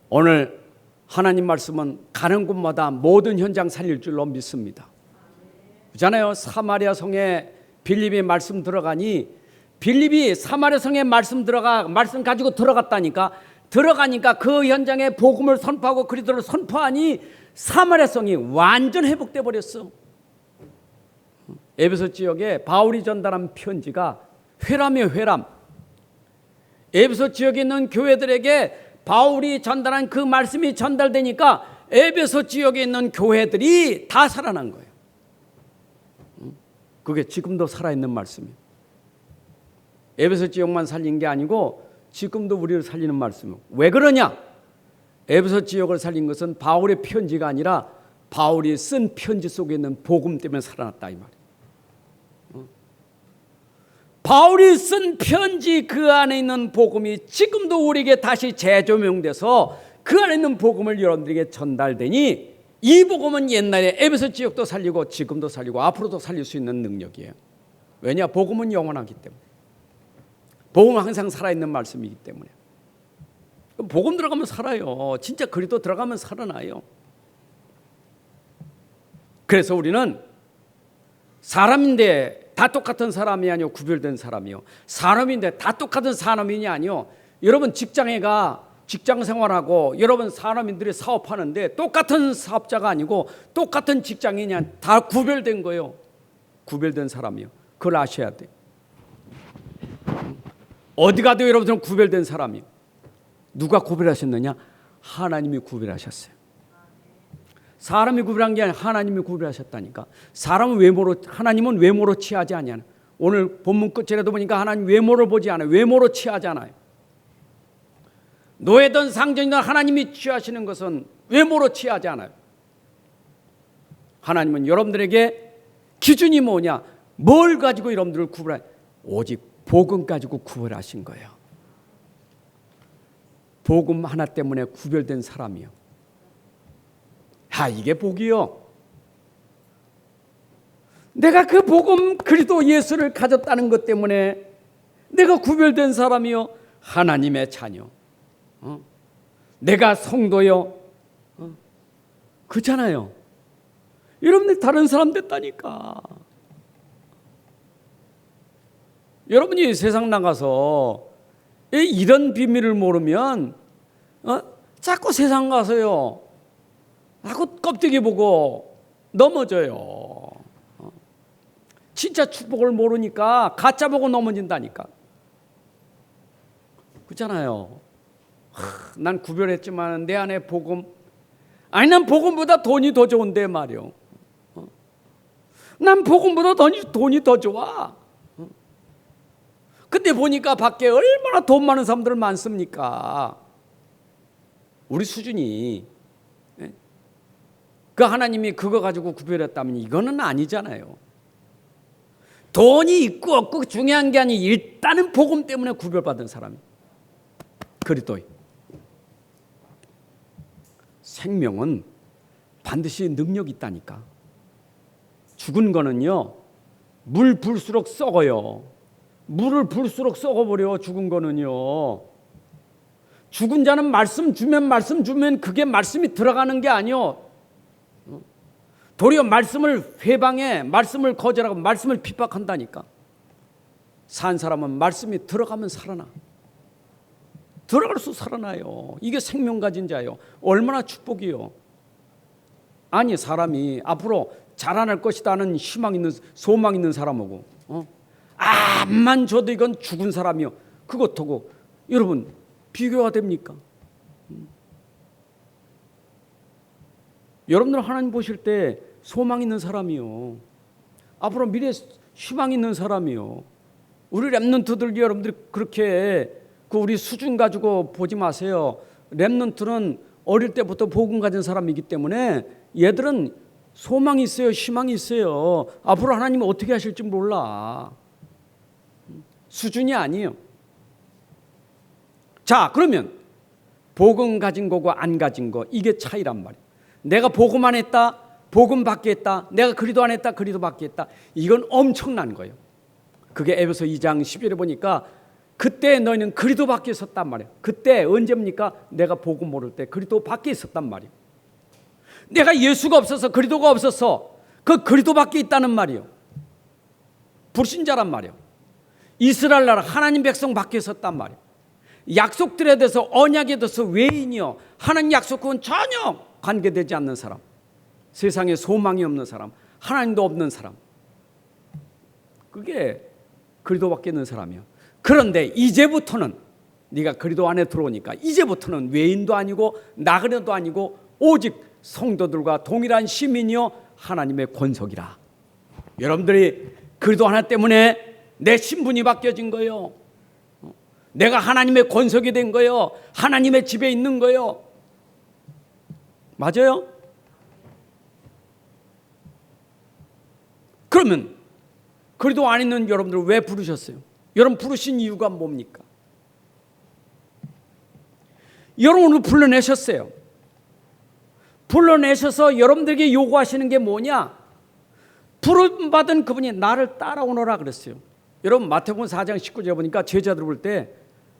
오늘 하나님 말씀은 가는 곳마다 모든 현장 살릴 줄로 믿습니다. 그렇잖아요. 사마리아 성에 빌립이 말씀 들어가니 빌립이 사마리아 성에 말씀 가지고 들어가니까 그 현장에 복음을 선포하고 그리스도를 선포하니 사마리아 성이 완전 회복돼 버렸어. 에베소 지역에 바울이 전달한 편지가 회람이에요. 회람. 에베소 지역에 있는 교회들에게 바울이 전달한 그 말씀이 전달되니까 에베소 지역에 있는 교회들이 다 살아난 거예요. 그게 지금도 살아있는 말씀이에요. 에베소 지역만 살린 게 아니고 지금도 우리를 살리는 말씀이에요. 왜 그러냐? 에베소 지역을 살린 것은 바울의 편지가 아니라 바울이 쓴 편지 속에 있는 복음 때문에 살아났다 이 말이에요. 바울이 쓴 편지 그 안에 있는 복음이 지금도 우리에게 다시 재조명돼서 그 안에 있는 복음을 여러분들에게 전달되니 이 복음은 옛날에 에베소 지역도 살리고 지금도 살리고 앞으로도 살릴 수 있는 능력이에요. 왜냐? 복음은 영원하기 때문에. 복음은 항상 살아있는 말씀이기 때문에. 복음 들어가면 살아요. 진짜 그리스도 들어가면 살아나요. 그래서 우리는 사람인데 다 똑같은 사람이 아니요 구별된 사람이요. 사람인데 다 똑같은 사람이 아니요. 여러분 직장에가 직장 생활하고 여러분 사람인들이 사업하는데 똑같은 사업자가 아니고 똑같은 직장이냐 다 구별된 거예요. 구별된 사람이요. 그걸 아셔야 돼요. 어디 가도 여러분들은 구별된 사람이요. 누가 구별하셨느냐? 하나님이 구별하셨어요. 사람이 구별한 게 아니라 하나님이 구별하셨다니까. 사람은 외모로, 하나님은 외모로 취하지 않냐. 오늘 본문 끝이라도 보니까 하나님 외모를 보지 않아요. 외모로 취하지 않아요. 노예든 상전이든 하나님이 취하시는 것은 외모로 취하지 않아요. 하나님은 여러분들에게 기준이 뭐냐? 뭘 가지고 여러분들을 구별해? 오직 복음 가지고 구별하신 거예요. 복음 하나 때문에 구별된 사람이요. 이게 복이요. 내가 그 복음 그리스도 예수를 가졌다는 것 때문에 내가 구별된 사람이요. 하나님의 자녀. 내가 성도요. 그렇잖아요. 여러분들 다른 사람 됐다니까. 여러분이 세상 나가서 이런 비밀을 모르면 자꾸 세상 가서요. 자꾸 껍데기 보고 넘어져요. 진짜 축복을 모르니까 가짜 보고 넘어진다니까. 그렇잖아요. 난 구별했지만 내 안에 복음, 아니 난 복음보다 돈이 더 좋은데 말이요. 난 복음보다 돈이 더 좋아. 근데 보니까 밖에 얼마나 돈 많은 사람들 많습니까? 우리 수준이, 그 하나님이 그거 가지고 구별했다면 이거는 아니잖아요. 돈이 있고 없고 중요한 게 아니, 일단은 복음 때문에 구별받은 사람이 그리스도인. 생명은 반드시 능력이 있다니까. 죽은 거는요, 물 불수록 썩어요. 물을 불수록 썩어버려. 죽은 거는요. 죽은 자는 말씀 주면 그게 말씀이 들어가는 게 아니요, 도리어 말씀을 회방해, 말씀을 거절하고 말씀을 핍박한다니까. 산 사람은 말씀이 들어가면 살아나. 들어갈수록 살아나요. 이게 생명 가진 자예요. 얼마나 축복이요. 아니 사람이 앞으로 자라날 것이라는 희망 있는, 소망 있는 사람하고 암만 줘도 이건 죽은 사람이요, 그것하고 여러분 비교가 됩니까? 여러분들 하나님 보실 때 소망 있는 사람이요, 앞으로 미래 희망 있는 사람이요. 우리 렘넌트들 여러분들이 그렇게 그 우리 수준 가지고 보지 마세요. 렘넌트는 어릴 때부터 복음 가진 사람이기 때문에 얘들은 소망이 있어요, 희망이 있어요. 앞으로 하나님이 어떻게 하실지 몰라. 수준이 아니에요. 자, 그러면 복음 가진 거고 안 가진 거, 이게 차이란 말이에요. 내가 복음 안 했다, 복음 받게 했다. 내가 그리스도 안 했다, 그리스도 받게 했다. 이건 엄청난 거예요. 그게 에베소 2장 10절에 보니까 그때 너희는 그리스도 밖에 있었단 말이에요. 그때 언제입니까? 내가 복음 모를 때 그리스도 밖에 있었단 말이에요. 내가 예수가 없어서, 그리스도가 없어서 그 그리스도 밖에 있다는 말이에요. 불신자란 말이에요. 이스라엘 나라 하나님 백성 밖에 있었단 말이에요. 약속들에 대해서, 언약에 대해서 외인이요, 하나님 약속은 전혀 관계되지 않는 사람, 세상에 소망이 없는 사람, 하나님도 없는 사람, 그게 그리스도밖에 없는 사람이에요. 그런데 이제부터는 네가 그리스도 안에 들어오니까 이제부터는 외인도 아니고 나그네도 아니고 오직 성도들과 동일한 시민이요 하나님의 권속이라. 여러분들이 그리스도 하나 때문에 내 신분이 바뀌어진 거예요. 내가 하나님의 권속이 된 거예요. 하나님의 집에 있는 거예요. 맞아요? 그러면 그리스도 안에 있는 여러분들 왜 부르셨어요? 여러분 부르신 이유가 뭡니까? 여러분을 불러내셨어요. 불러내셔서 여러분들에게 요구하시는 게 뭐냐? 부름받은 그분이 나를 따라오너라 그랬어요. 여러분 마태복음 4장 19절에 보니까 제자들 볼 때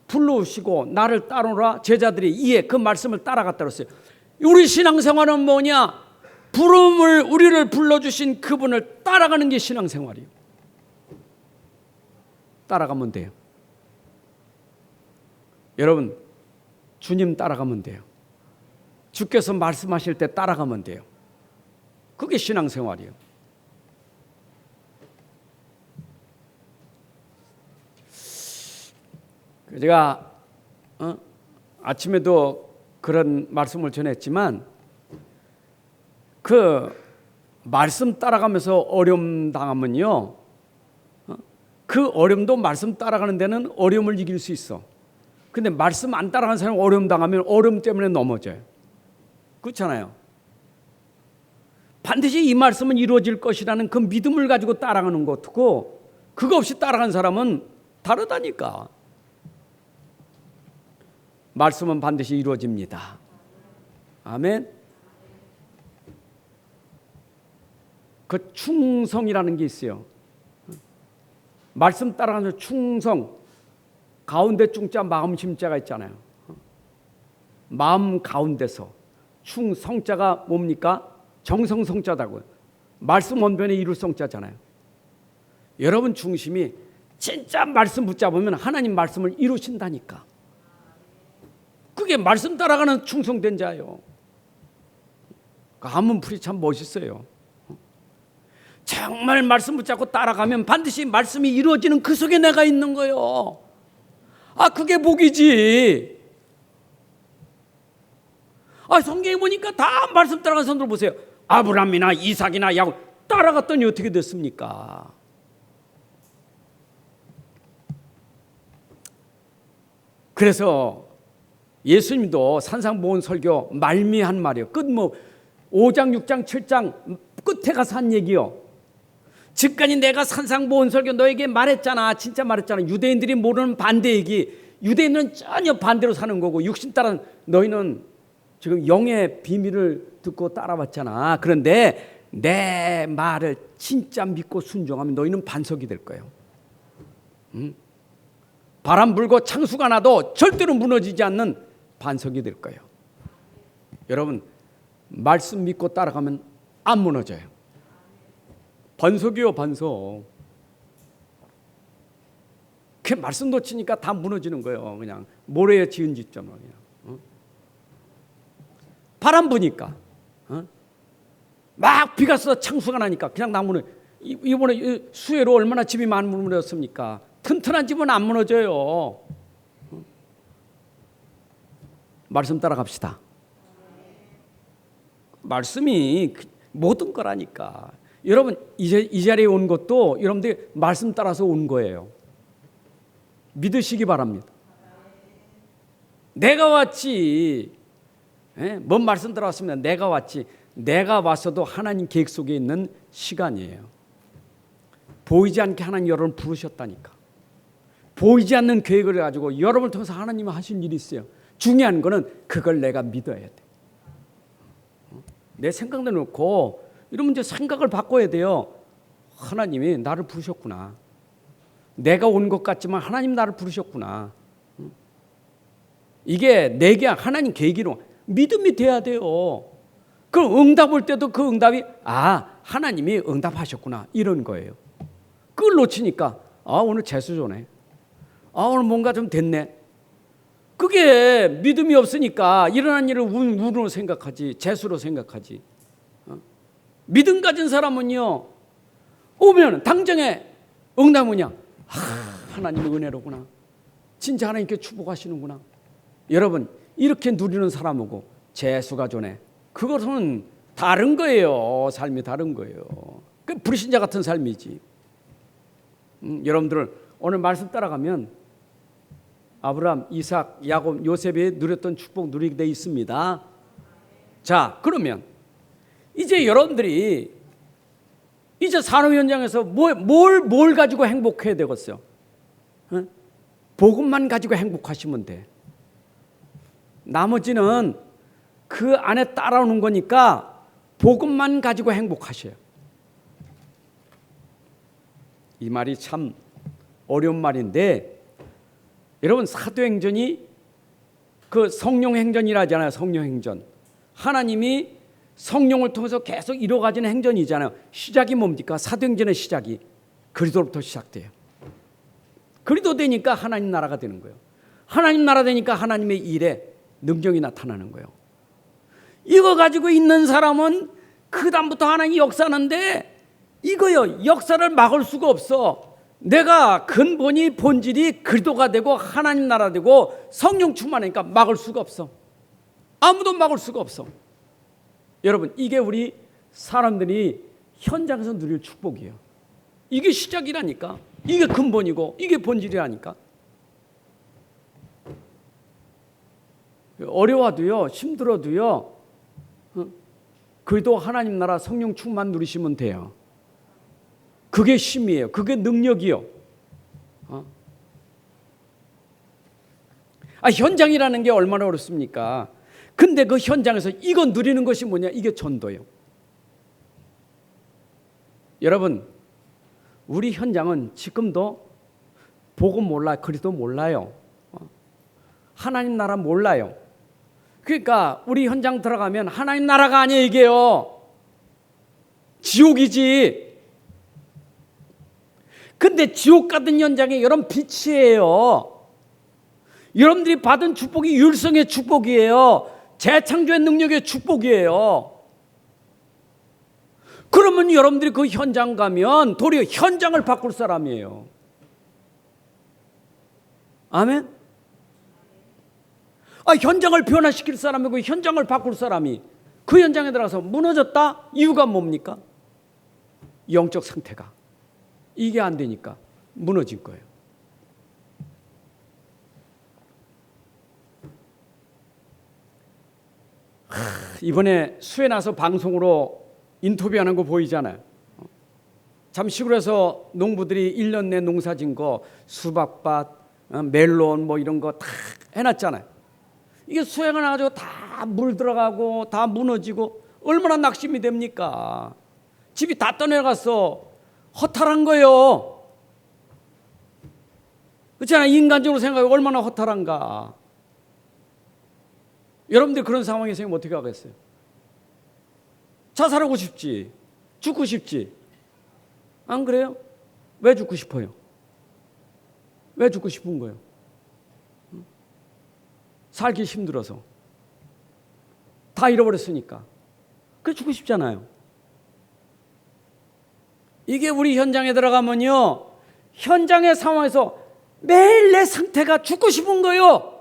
불러오시고 나를 따라오너라, 제자들이 이에 그 말씀을 따라갔다 그랬어요. 우리 신앙생활은 뭐냐? 우리를 불러주신 그분을 따라가는 게 신앙생활이에요. 따라가면 돼요. 여러분 주님 따라가면 돼요. 주께서 말씀하실 때 따라가면 돼요. 그게 신앙생활이에요. 제가 아침에도 그런 말씀을 전했지만 그 말씀 따라가면서 어려움 당하면요, 그 어려움도 말씀 따라가는 데는 어려움을 이길 수 있어. 근데 말씀 안 따라가는 사람 어려움 당하면 어려움 때문에 넘어져요. 그렇잖아요. 반드시 이 말씀은 이루어질 것이라는 그 믿음을 가지고 따라가는 것이고, 그거 없이 따라간 사람은 다르다니까. 말씀은 반드시 이루어집니다. 아멘. 그 충성이라는 게 있어요. 말씀 따라가는 충성, 가운데 충자 마음 심자가 있잖아요. 마음 가운데서 충성자가 뭡니까? 정성성자다고요. 말씀 원변에 이룰 성자잖아요. 여러분 중심이 진짜 말씀 붙잡으면 하나님 말씀을 이루신다니까. 그게 말씀 따라가는 충성된 자예요. 한문풀이 참 멋있어요. 정말 말씀 붙잡고 따라가면 반드시 말씀이 이루어지는 그 속에 내가 있는 거예요. 그게 복이지. 성경에 보니까 다 말씀 따라간 사람들 보세요. 아브라함이나 이삭이나 야곱 따라갔더니 어떻게 됐습니까? 그래서 예수님도 산상보훈 설교 말미한 말이요. 끝 5장, 6장, 7장 끝에 가서 한 얘기요. 지금까지 내가 산상보훈 설교 너에게 말했잖아. 진짜 말했잖아. 유대인들이 모르는 반대 얘기. 유대인은 전혀 반대로 사는 거고 육신 따라 너희는 지금 영의 비밀을 듣고 따라왔잖아. 그런데 내 말을 진짜 믿고 순종하면 너희는 반석이 될 거예요. 바람 불고 창수가 나도 절대로 무너지지 않는 반석이 될 거예요. 여러분 말씀 믿고 따라가면 안 무너져요. 반석이요, 반석. 그 말씀 놓치니까 다 무너지는 거예요. 그냥 모래에 지은 집처럼 그냥. 바람 부니까 막 비가 쏟아 창수가 나니까 그냥 나무는 이번에 수해로 얼마나 집이 많이 무너졌습니까? 튼튼한 집은 안 무너져요. 말씀 따라갑시다. 말씀이 모든 거라니까. 여러분 이 자리에 온 것도 여러분들이 말씀 따라서 온 거예요. 믿으시기 바랍니다. 내가 왔지. 뭔 말씀 들어왔습니다. 내가 왔지. 내가 왔어도 하나님 계획 속에 있는 시간이에요. 보이지 않게 하나님 여러분을 부르셨다니까. 보이지 않는 계획을 가지고 여러분을 통해서 하나님이 하신 일이 있어요. 중요한 거는 그걸 내가 믿어야 돼. 내 생각을 놓고 이러면 이제 생각을 바꿔야 돼요. 하나님이 나를 부르셨구나. 내가 온 것 같지만 하나님 나를 부르셨구나. 이게 내게 하나님 계획이로 믿음이 돼야 돼요. 그 응답 올 때도 그 응답이 하나님이 응답하셨구나 이런 거예요. 그걸 놓치니까 오늘 재수조네. 오늘 뭔가 좀 됐네. 그게 믿음이 없으니까 일어난 일을 운으로 생각하지 재수로 생각하지. 믿음 가진 사람은요 오면 당장에 응답 오냐 하나님의 은혜로구나. 진짜 하나님께 축복하시는구나. 여러분 이렇게 누리는 사람하고 재수가 조네. 그것은 다른 거예요. 삶이 다른 거예요. 그 불신자 같은 삶이지. 여러분들 오늘 말씀 따라가면 아브라함, 이삭, 야곱, 요셉이 누렸던 축복 누리게 돼 있습니다. 자, 그러면 이제 여러분들이 이제 산업 현장에서 뭘 가지고 행복해야 되겠어요? 복음만 가지고 행복하시면 돼. 나머지는 그 안에 따라오는 거니까 복음만 가지고 행복하셔요. 이 말이 참 어려운 말인데 여러분 사도행전이 그 성령행전이라 하잖아요. 성령행전. 하나님이 성령을 통해서 계속 이루어가지는 행전이잖아요. 시작이 뭡니까? 사도행전의 시작이 그리스도로부터 시작돼요. 그리스도 되니까 하나님 나라가 되는 거예요. 하나님 나라 되니까 하나님의 일에 능력이 나타나는 거예요. 이거 가지고 있는 사람은 그 다음부터 하나님이 역사하는데 이거요. 역사를 막을 수가 없어. 내가 근본이 본질이 그리스도가 되고 하나님 나라 되고 성령 충만하니까 막을 수가 없어. 아무도 막을 수가 없어. 여러분 이게 우리 사람들이 현장에서 누릴 축복이에요. 이게 시작이라니까. 이게 근본이고 이게 본질이라니까. 어려워도요 힘들어도요 그래도 하나님 나라 성령 충만 누리시면 돼요. 그게 힘이에요. 그게 능력이요. 현장이라는 게 얼마나 어렵습니까? 근데 그 현장에서 이거 누리는 것이 뭐냐? 이게 전도예요. 여러분 우리 현장은 지금도 복음 몰라요. 그리스도 몰라요. 하나님 나라 몰라요. 그러니까 우리 현장 들어가면 하나님 나라가 아니에요. 이게요. 지옥이지. 근데 지옥 같은 현장에 여러분 빛이에요. 여러분들이 받은 축복이 율성의 축복이에요. 재창조의 능력의 축복이에요. 그러면 여러분들이 그 현장 가면 도리어 현장을 바꿀 사람이에요. 아멘? 현장을 변화시킬 사람이고 현장을 바꿀 사람이 그 현장에 들어가서 무너졌다? 이유가 뭡니까? 영적 상태가 이게 안 되니까 무너진 거예요. 이번에 수해 나서 방송으로 인터뷰하는 거 보이잖아요. 참 시골에서 농부들이 1년 내 농사 진 거 수박밭, 멜론 뭐 이런 거 다 해놨잖아요. 이게 수해가 나가지고 다 물 들어가고 다 무너지고 얼마나 낙심이 됩니까? 집이 다 떠내려가서 허탈한 거예요. 그렇잖아요. 인간적으로 생각하면 얼마나 허탈한가. 여러분들 그런 상황에 있으면 어떻게 하겠어요? 자살하고 싶지, 죽고 싶지. 안 그래요? 왜 죽고 싶어요? 왜 죽고 싶은 거예요? 살기 힘들어서. 다 잃어버렸으니까. 그래 죽고 싶잖아요. 이게 우리 현장에 들어가면요, 현장의 상황에서 매일 내 상태가 죽고 싶은 거예요.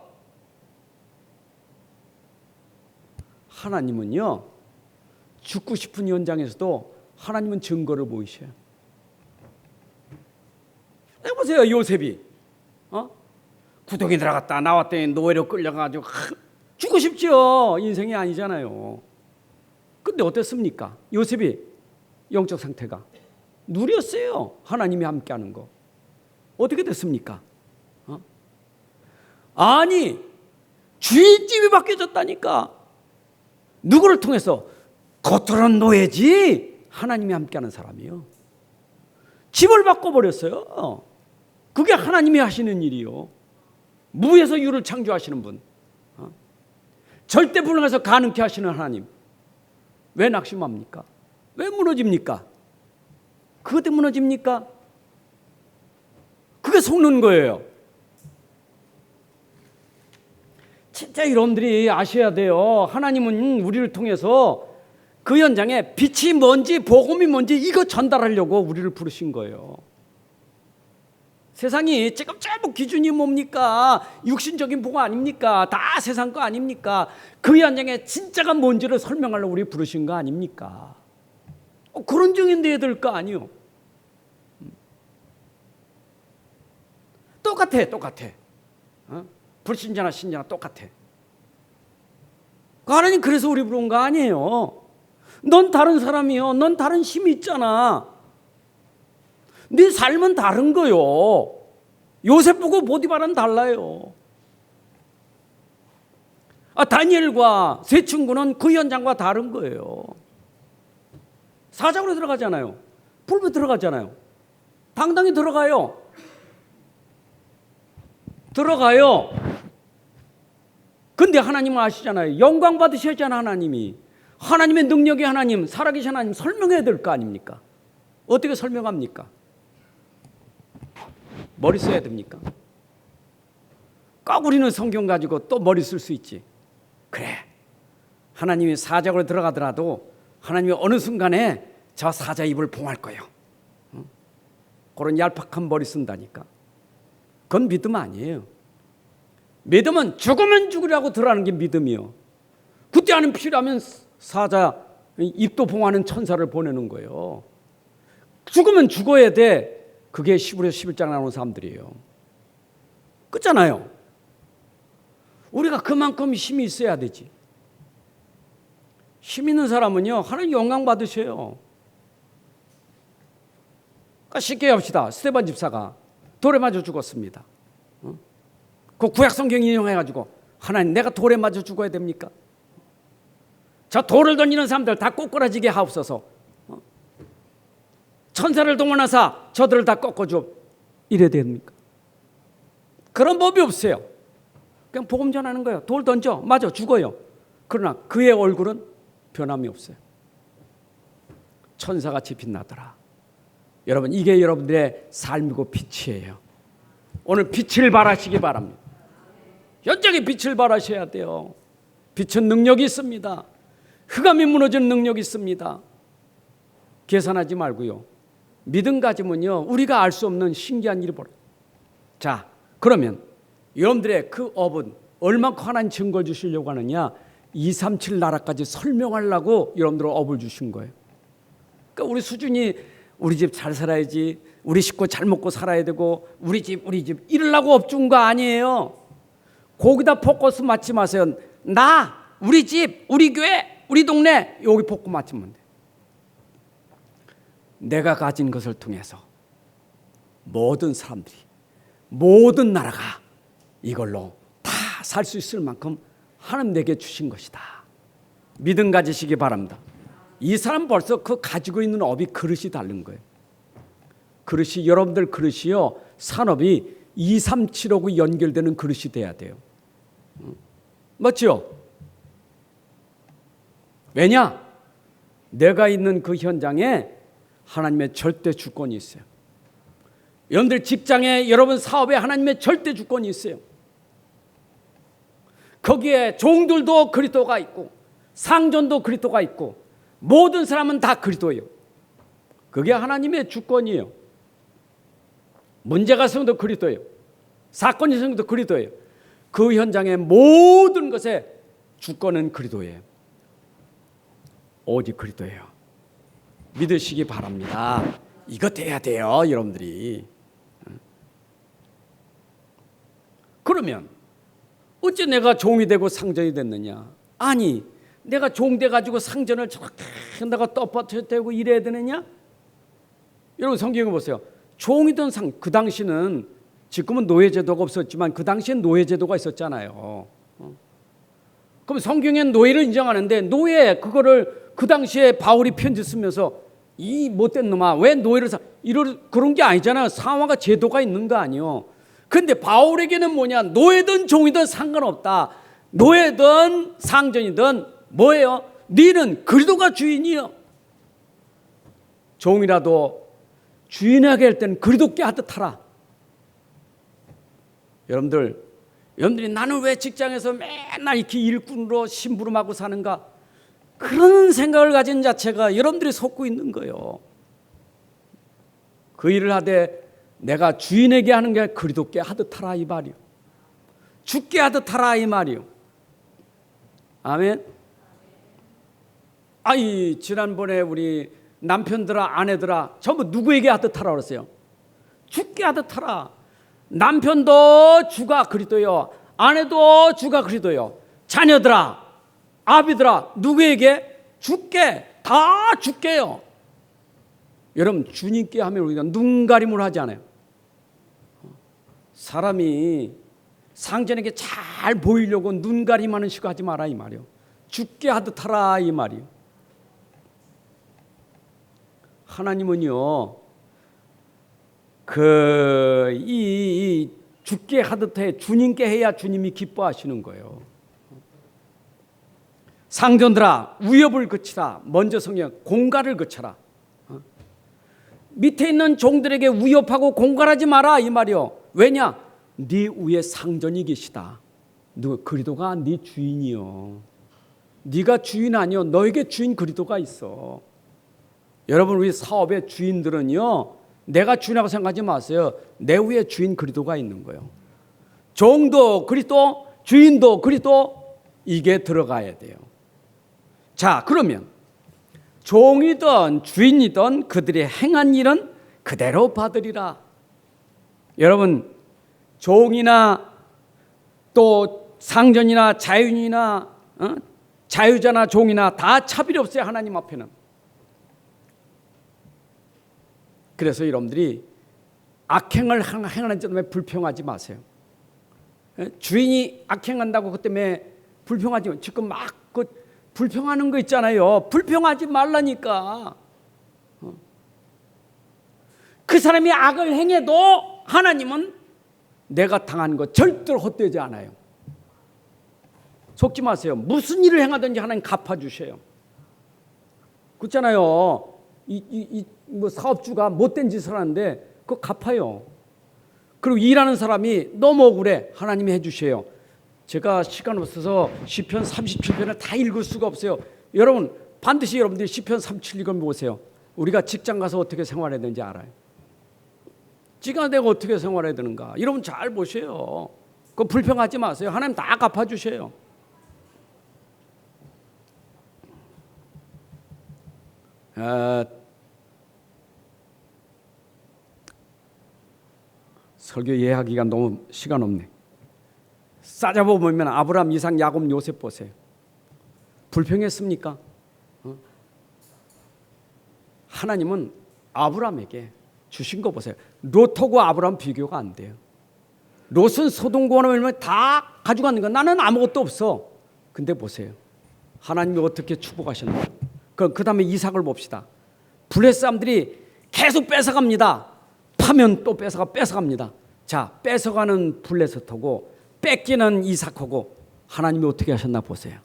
하나님은요, 죽고 싶은 현장에서도 하나님은 증거를 보이셔요. 보세요, 요셉이 구덩이 들어갔다 나왔더니 노예로 끌려가지고 죽고 싶죠. 인생이 아니잖아요. 근데 어땠습니까? 요셉이 영적 상태가 누렸어요. 하나님이 함께하는 거. 어떻게 됐습니까? 아니, 주인집이 바뀌어졌다니까. 누구를 통해서? 겉으로는 노예지 하나님이 함께하는 사람이요. 집을 바꿔버렸어요. 그게 하나님이 하시는 일이요. 무에서 유를 창조하시는 분, 절대 불능해서 가능케 하시는 하나님. 왜 낙심합니까? 왜 무너집니까? 그것 때문에 무너집니까? 그게 속는 거예요. 진짜 여러분들이 아셔야 돼요. 하나님은 우리를 통해서 그 현장에 빛이 뭔지 복음이 뭔지 이거 전달하려고 우리를 부르신 거예요. 세상이 지금 전부 기준이 뭡니까? 육신적인 복음 아닙니까? 다 세상 거 아닙니까? 그 현장에 진짜가 뭔지를 설명하려고 우리 부르신 거 아닙니까? 그런 증인돼야 될 거 아니요. 똑같아. 불신자나 신자나 똑같아. 하나님 그래서 우리 부른 거 아니에요. 넌 다른 사람이요. 넌 다른 힘이 있잖아. 네 삶은 다른 거요. 요셉 보고 보디바라는 달라요. 다니엘과 세 친구는 그 현장과 다른 거예요. 사자굴에 들어가잖아요. 불에 들어가잖아요. 당당히 들어가요. 근데 하나님은 아시잖아요. 영광 받으셔야잖아. 하나님이. 하나님의 능력의 하나님, 살아계신 하나님 설명해야 될 거 아닙니까? 어떻게 설명합니까? 머리 써야 됩니까? 꼭 우리는 성경 가지고 또 머리 쓸 수 있지. 그래, 하나님이 사자굴에 들어가더라도 하나님이 어느 순간에 저 사자 입을 봉할 거예요. 그런 얄팍한 머리 쓴다니까. 그건 믿음 아니에요. 믿음은 죽으면 죽으라고 들어가는 게 믿음이요. 그때 하는 필요하면 사자 입도 봉하는 천사를 보내는 거예요. 죽으면 죽어야 돼. 그게 히브리서 11장 나오는 사람들이에요. 그렇잖아요. 우리가 그만큼 힘이 있어야 되지. 힘 있는 사람은요, 하나님 영광 받으셔요. 그러니까 쉽게 합시다. 스데반 집사가 돌에 맞아 죽었습니다. 그 구약 성경 인용해가지고 하나님 내가 돌에 맞아 죽어야 됩니까? 저 돌을 던지는 사람들 다 꼬꾸라지게 하옵소서. 천사를 동원하사 저들을 다 꺾어줘. 이래야 됩니까? 그런 법이 없어요. 그냥 복음 전하는 거예요. 돌 던져. 맞아. 죽어요. 그러나 그의 얼굴은 변함이 없어요. 천사같이 빛나더라. 여러분, 이게 여러분들의 삶이고 빛이에요. 오늘 빛을 발하시기 바랍니다. 현장에 빛을 발하셔야 돼요. 빛은 능력이 있습니다. 흑암이 무너지는 능력이 있습니다. 계산하지 말고요. 믿음 가지면요, 우리가 알 수 없는 신기한 일이 벌어요. 자, 그러면 여러분들의 그 업은 얼마큼 하나님 증거를 주시려고 하느냐? 237 나라까지 설명하려고 여러분들 업을 주신 거예요. 그러니까 우리 수준이 우리 집 잘 살아야지, 우리 식구 잘 먹고 살아야 되고, 우리 집 이러려고 업 준 거 아니에요. 거기다 포커스 맞지 마세요. 나, 우리 집, 우리 교회, 우리 동네, 여기 포커스 맞추면 돼. 내가 가진 것을 통해서 모든 사람들이, 모든 나라가 이걸로 다 살 수 있을 만큼 하나님 내게 주신 것이다. 믿음 가지시기 바랍니다. 이 사람 벌써 그 가지고 있는 업이 그릇이 다른 거예요. 그릇이, 여러분들 그릇이요, 산업이 237하고 연결되는 그릇이 돼야 돼요. 맞죠? 왜냐? 내가 있는 그 현장에 하나님의 절대 주권이 있어요. 여러분들 직장에, 여러분 사업에 하나님의 절대 주권이 있어요. 거기에 종들도 그리스도가 있고, 상전도 그리스도가 있고, 모든 사람은 다 그리스도예요. 그게 하나님의 주권이에요. 문제가 생겨도 그리스도예요. 사건이 생겨도 그리스도예요. 그 현장의 모든 것의 주권은 그리스도예요. 오직 그리스도예요. 믿으시기 바랍니다. 이거 돼야 돼요, 여러분들이. 그러면 어째 내가 종이 되고 상전이 됐느냐? 아니, 내가 종 돼가지고 상전을 저렇게 내가 떳떳하고 이래야 되느냐? 여러분 성경에 보세요. 종이든 그 당시는, 지금은 노예제도가 없었지만 그 당시엔 노예제도가 있었잖아요. 그럼 성경엔 노예를 인정하는데, 노예 그거를 그 당시에 바울이 편지 쓰면서 이 못된 놈아 왜 노예를 그런 게 아니잖아요. 상황과 제도가 있는 거 아니에요. 그런데 바울에게는 뭐냐? 노예든 종이든 상관없다. 노예든 상전이든 뭐예요? 너는 그리스도가 주인이요. 종이라도 주인에게 할 때는 그리스도께 하듯 하라. 여러분들이 나는 왜 직장에서 맨날 이렇게 일꾼으로 심부름하고 사는가? 그런 생각을 가진 자체가 여러분들이 속고 있는 거예요. 그 일을 하되 내가 주인에게 하는 게 그리스도께 하듯 하라 이 말이요. 주께 하듯 하라 이 말이요. 아멘. 아이, 지난번에 우리 남편들아 아내들아 전부 누구에게 하듯 하라 그랬어요? 주께 하듯 하라. 남편도 주가 그리스도요, 아내도 주가 그리스도요, 자녀들아 아비들아 누구에게? 주께, 다 주께요. 여러분 주님께 하면 우리가 눈가림을 하지 않아요. 사람이 상전에게 잘 보이려고 눈가림하는 식으로 하지 마라 이 말이요. 주께 하듯 하라 이 말이요. 하나님은요, 이 주께 하듯 해, 주님께 해야 주님이 기뻐하시는 거예요. 상전들아 위협을 그치라. 먼저 성경 공갈을 그쳐라. 밑에 있는 종들에게 위협하고 공갈하지 마라 이 말이요. 왜냐? 네 위에 상전이 계시다. 누가? 그리스도가 네 주인이요. 네가 주인 아니요, 너에게 주인 그리스도가 있어. 여러분 우리 사업의 주인들은요, 내가 주인이라고 생각하지 마세요. 내 위에 주인 그리스도가 있는 거예요. 종도 그리스도, 주인도 그리스도, 이게 들어가야 돼요. 자, 그러면 종이든 주인이든 그들이 행한 일은 그대로 받으리라. 여러분 종이나 또 상전이나 자유인이나 자유자나 종이나 다 차별이 없어요, 하나님 앞에는. 그래서 여러분들이 악행을 행하는 점 때문에 불평하지 마세요. 주인이 악행한다고 그 때문에 불평하지 마세요. 지금 막 불평하는 거 있잖아요. 불평하지 말라니까. 그 사람이 악을 행해도 하나님은 내가 당한 거 절대로 헛되지 않아요. 속지 마세요. 무슨 일을 행하든지 하나님 갚아주셔요. 그렇잖아요. 뭐 사업주가 못된 짓을 하는데 그거 갚아요. 그리고 일하는 사람이 너무 억울해, 하나님이 해주셔요. 제가 시간 없어서 시편 37편을 다 읽을 수가 없어요. 여러분 반드시 여러분들이 시편 37 읽어보세요. 우리가 직장 가서 어떻게 생활해야 되는지 알아요. 지가 내가 어떻게 생활해야 되는가. 여러분 잘 보세요. 그 불평하지 마세요. 하나님 다 갚아주세요. 설교 예하기가 너무 시간 없네. 싸잡아보면 아브라함, 이삭, 야곱, 요셉 보세요. 불평했습니까? 하나님은 아브라함에게 주신 거 보세요. 롯하고 아브라함 비교가 안 돼요. 롯은 소돔과 다 가져가는 거, 나는 아무것도 없어. 근데 보세요, 하나님이 어떻게 축복하셨나. 그 다음에 이삭을 봅시다. 블레 사람들이 계속 뺏어갑니다. 파면 또 뺏어갑니다. 자, 뺏어가는 블레셋하고 뺏기는 이삭하고 하나님이 어떻게 하셨나 보세요.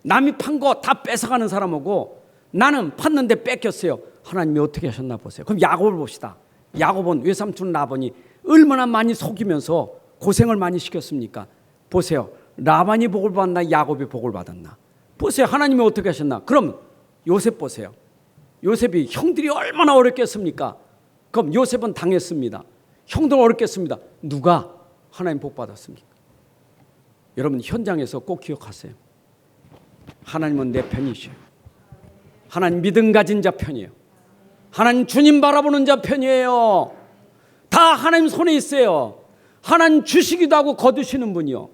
남이 판 거 다 뺏어가는 사람하고 나는 팠는데 뺏겼어요. 하나님이 어떻게 하셨나 보세요. 그럼 야곱을 봅시다. 야곱은 외삼촌 라반이 얼마나 많이 속이면서 고생을 많이 시켰습니까? 보세요. 라반이 복을 받았나 야곱이 복을 받았나. 보세요. 하나님이 어떻게 하셨나. 그럼 요셉 보세요. 요셉이 형들이 얼마나 어렵겠습니까? 그럼 요셉은 당했습니다. 형들 어렵겠습니다. 누가 하나님 복 받았습니까? 여러분 현장에서 꼭 기억하세요. 하나님은 내 편이시에요. 하나님 믿음 가진 자 편이에요. 하나님 주님 바라보는 자 편이에요. 다 하나님 손에 있어요. 하나님 주시기도 하고 거두시는 분이요.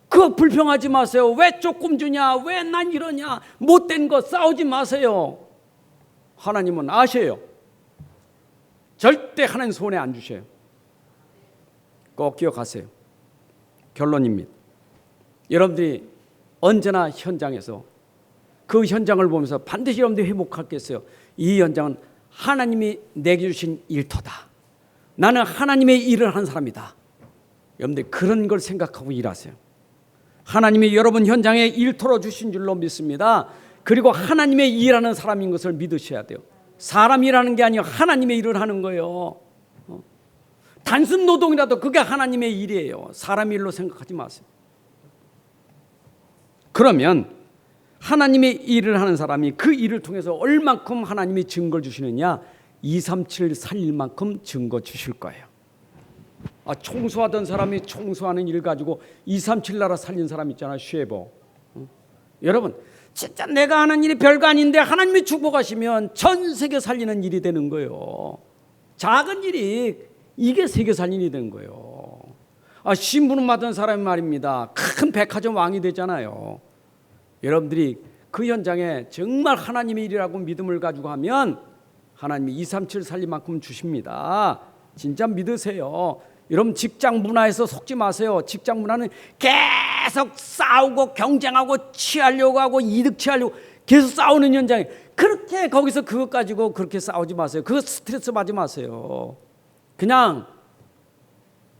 그거 불평하지 마세요. 왜 조금 주냐, 왜 난 이러냐, 못된 거 싸우지 마세요. 하나님은 아셔요. 절대 하나님 손에 안 주셔요. 꼭 기억하세요. 결론입니다. 여러분들이 언제나 현장에서 그 현장을 보면서 반드시 여러분들이 회복하겠어요. 이 현장은 하나님이 내게 주신 일터다. 나는 하나님의 일을 하는 사람이다. 여러분들 그런 걸 생각하고 일하세요. 하나님이 여러분 현장에 일터로 주신 줄로 믿습니다. 그리고 하나님의 일하는 사람인 것을 믿으셔야 돼요. 사람 일하는 게 아니고 하나님의 일을 하는 거예요. 단순 노동이라도 그게 하나님의 일이에요. 사람 일로 생각하지 마세요. 그러면 하나님의 일을 하는 사람이 그 일을 통해서 얼만큼 하나님이 증거를 주시느냐, 237 살릴 만큼 증거 주실 거예요. 청소하던 사람이 청소하는 일 가지고 237 나라 살린 사람 있잖아요. 쉐보. 여러분 진짜 내가 하는 일이 별거 아닌데 하나님이 축복하시면 전 세계 살리는 일이 되는 거예요. 작은 일이 이게 세계 살리는 일이 되는 거예요. 신부름 받은 사람이 말입니다. 큰 백화점 왕이 되잖아요. 여러분들이 그 현장에 정말 하나님의 일이라고 믿음을 가지고 하면 하나님이 237 살릴 만큼 주십니다. 진짜 믿으세요. 여러분 직장 문화에서 속지 마세요. 직장 문화는 계속 싸우고 경쟁하고 취하려고 하고 이득 취하려고 계속 싸우는 현장에, 그렇게 거기서 그것 가지고 그렇게 싸우지 마세요. 그거 스트레스 받지 마세요. 그냥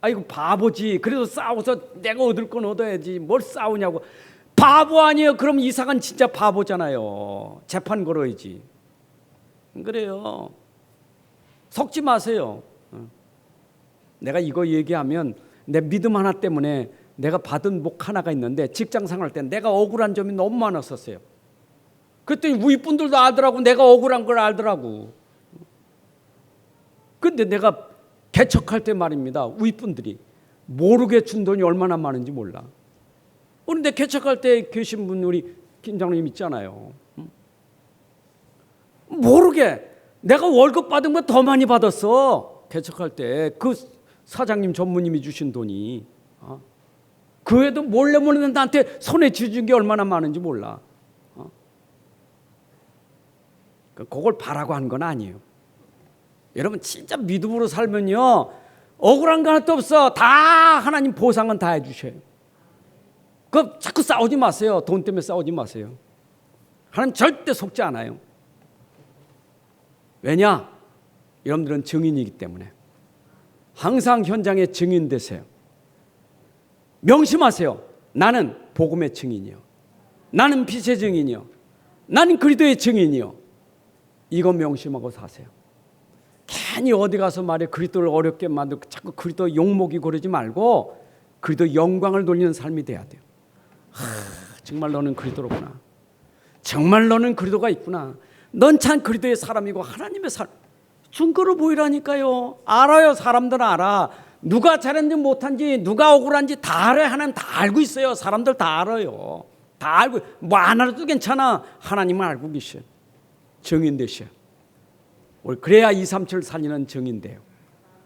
아이고 바보지, 그래도 싸워서 내가 얻을 건 얻어야지 뭘 싸우냐고. 바보 아니에요. 그럼 이삭은 진짜 바보잖아요. 재판 걸어야지. 그래요. 속지 마세요. 내가 이거 얘기하면 내 믿음 하나 때문에 내가 받은 복 하나가 있는데, 직장 생활할 때 내가 억울한 점이 너무 많았었어요. 그랬더니 우리 분들도 알더라고. 내가 억울한 걸 알더라고. 근데 내가 개척할 때 말입니다, 우리 분들이 모르게 준 돈이 얼마나 많은지 몰라. 그런데 개척할 때 계신 분 우리 김장로님 있잖아요. 모르게 내가 월급 받은 거 더 많이 받았어. 개척할 때 그 사장님 전무님이 주신 돈이. 그 애도 몰래 나한테 손에 쥐준 게 얼마나 많은지 몰라. 그걸 바라고 한 건 아니에요. 여러분 진짜 믿음으로 살면요, 억울한 거 하나도 없어. 다 하나님 보상은 다 해주셔요. 그 자꾸 싸우지 마세요. 돈 때문에 싸우지 마세요. 하나님 절대 속지 않아요. 왜냐? 여러분들은 증인이기 때문에. 항상 현장에 증인 되세요. 명심하세요. 나는 복음의 증인이요, 나는 빛의 증인이요, 나는 그리스도의 증인이요. 이거 명심하고 사세요. 괜히 어디 가서 말해 그리스도를 어렵게 만들고 자꾸 그리스도 욕먹이 고르지 말고 그리스도 영광을 돌리는 삶이 돼야 돼요. 정말 너는 그리스도로구나. 정말 너는 그리스도가 있구나. 넌 참 그리스도의 사람이고 하나님의 사람. 증거로 보이라니까요. 알아요. 사람들은 알아. 누가 잘했는지 못한지 누가 억울한지 다 알아요. 하나님 다 알고 있어요. 사람들 다 알아요. 다 알고 뭐 안 알아도 괜찮아. 하나님은 알고 계셔. 증인 되셔. 그래야 237 살리는 증인 돼요.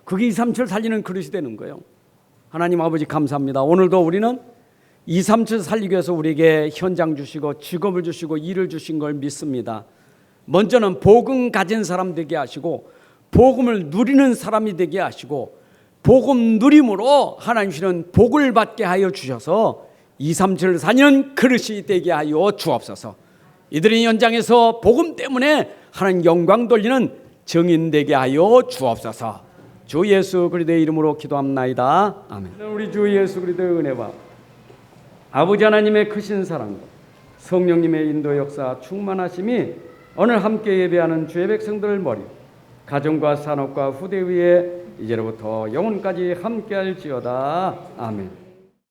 그게 237 살리는 그릇이 되는 거예요. 하나님 아버지 감사합니다. 오늘도 우리는 237 살리기 위해서 우리에게 현장 주시고 직업을 주시고 일을 주신 걸 믿습니다. 먼저는 복음 가진 사람 되게 하시고 복음을 누리는 사람이 되게 하시고 복음 누림으로 하나님 주시는 복을 받게 하여 주셔서 237 살리는 그릇이 되게 하여 주옵소서. 이들이 현장에서 복음 때문에 하나님 영광 돌리는 증인 되게 하여 주옵소서. 주 예수 그리스도의 이름으로 기도합나이다. 아멘. 우리 주 예수 그리스도의 은혜와 아버지 하나님의 크신 사랑과 성령님의 인도 역사 충만하심이 오늘 함께 예배하는 주의 백성들 머리 가정과 산업과 후대 위에 이제로부터 영원까지 함께할지어다. 아멘.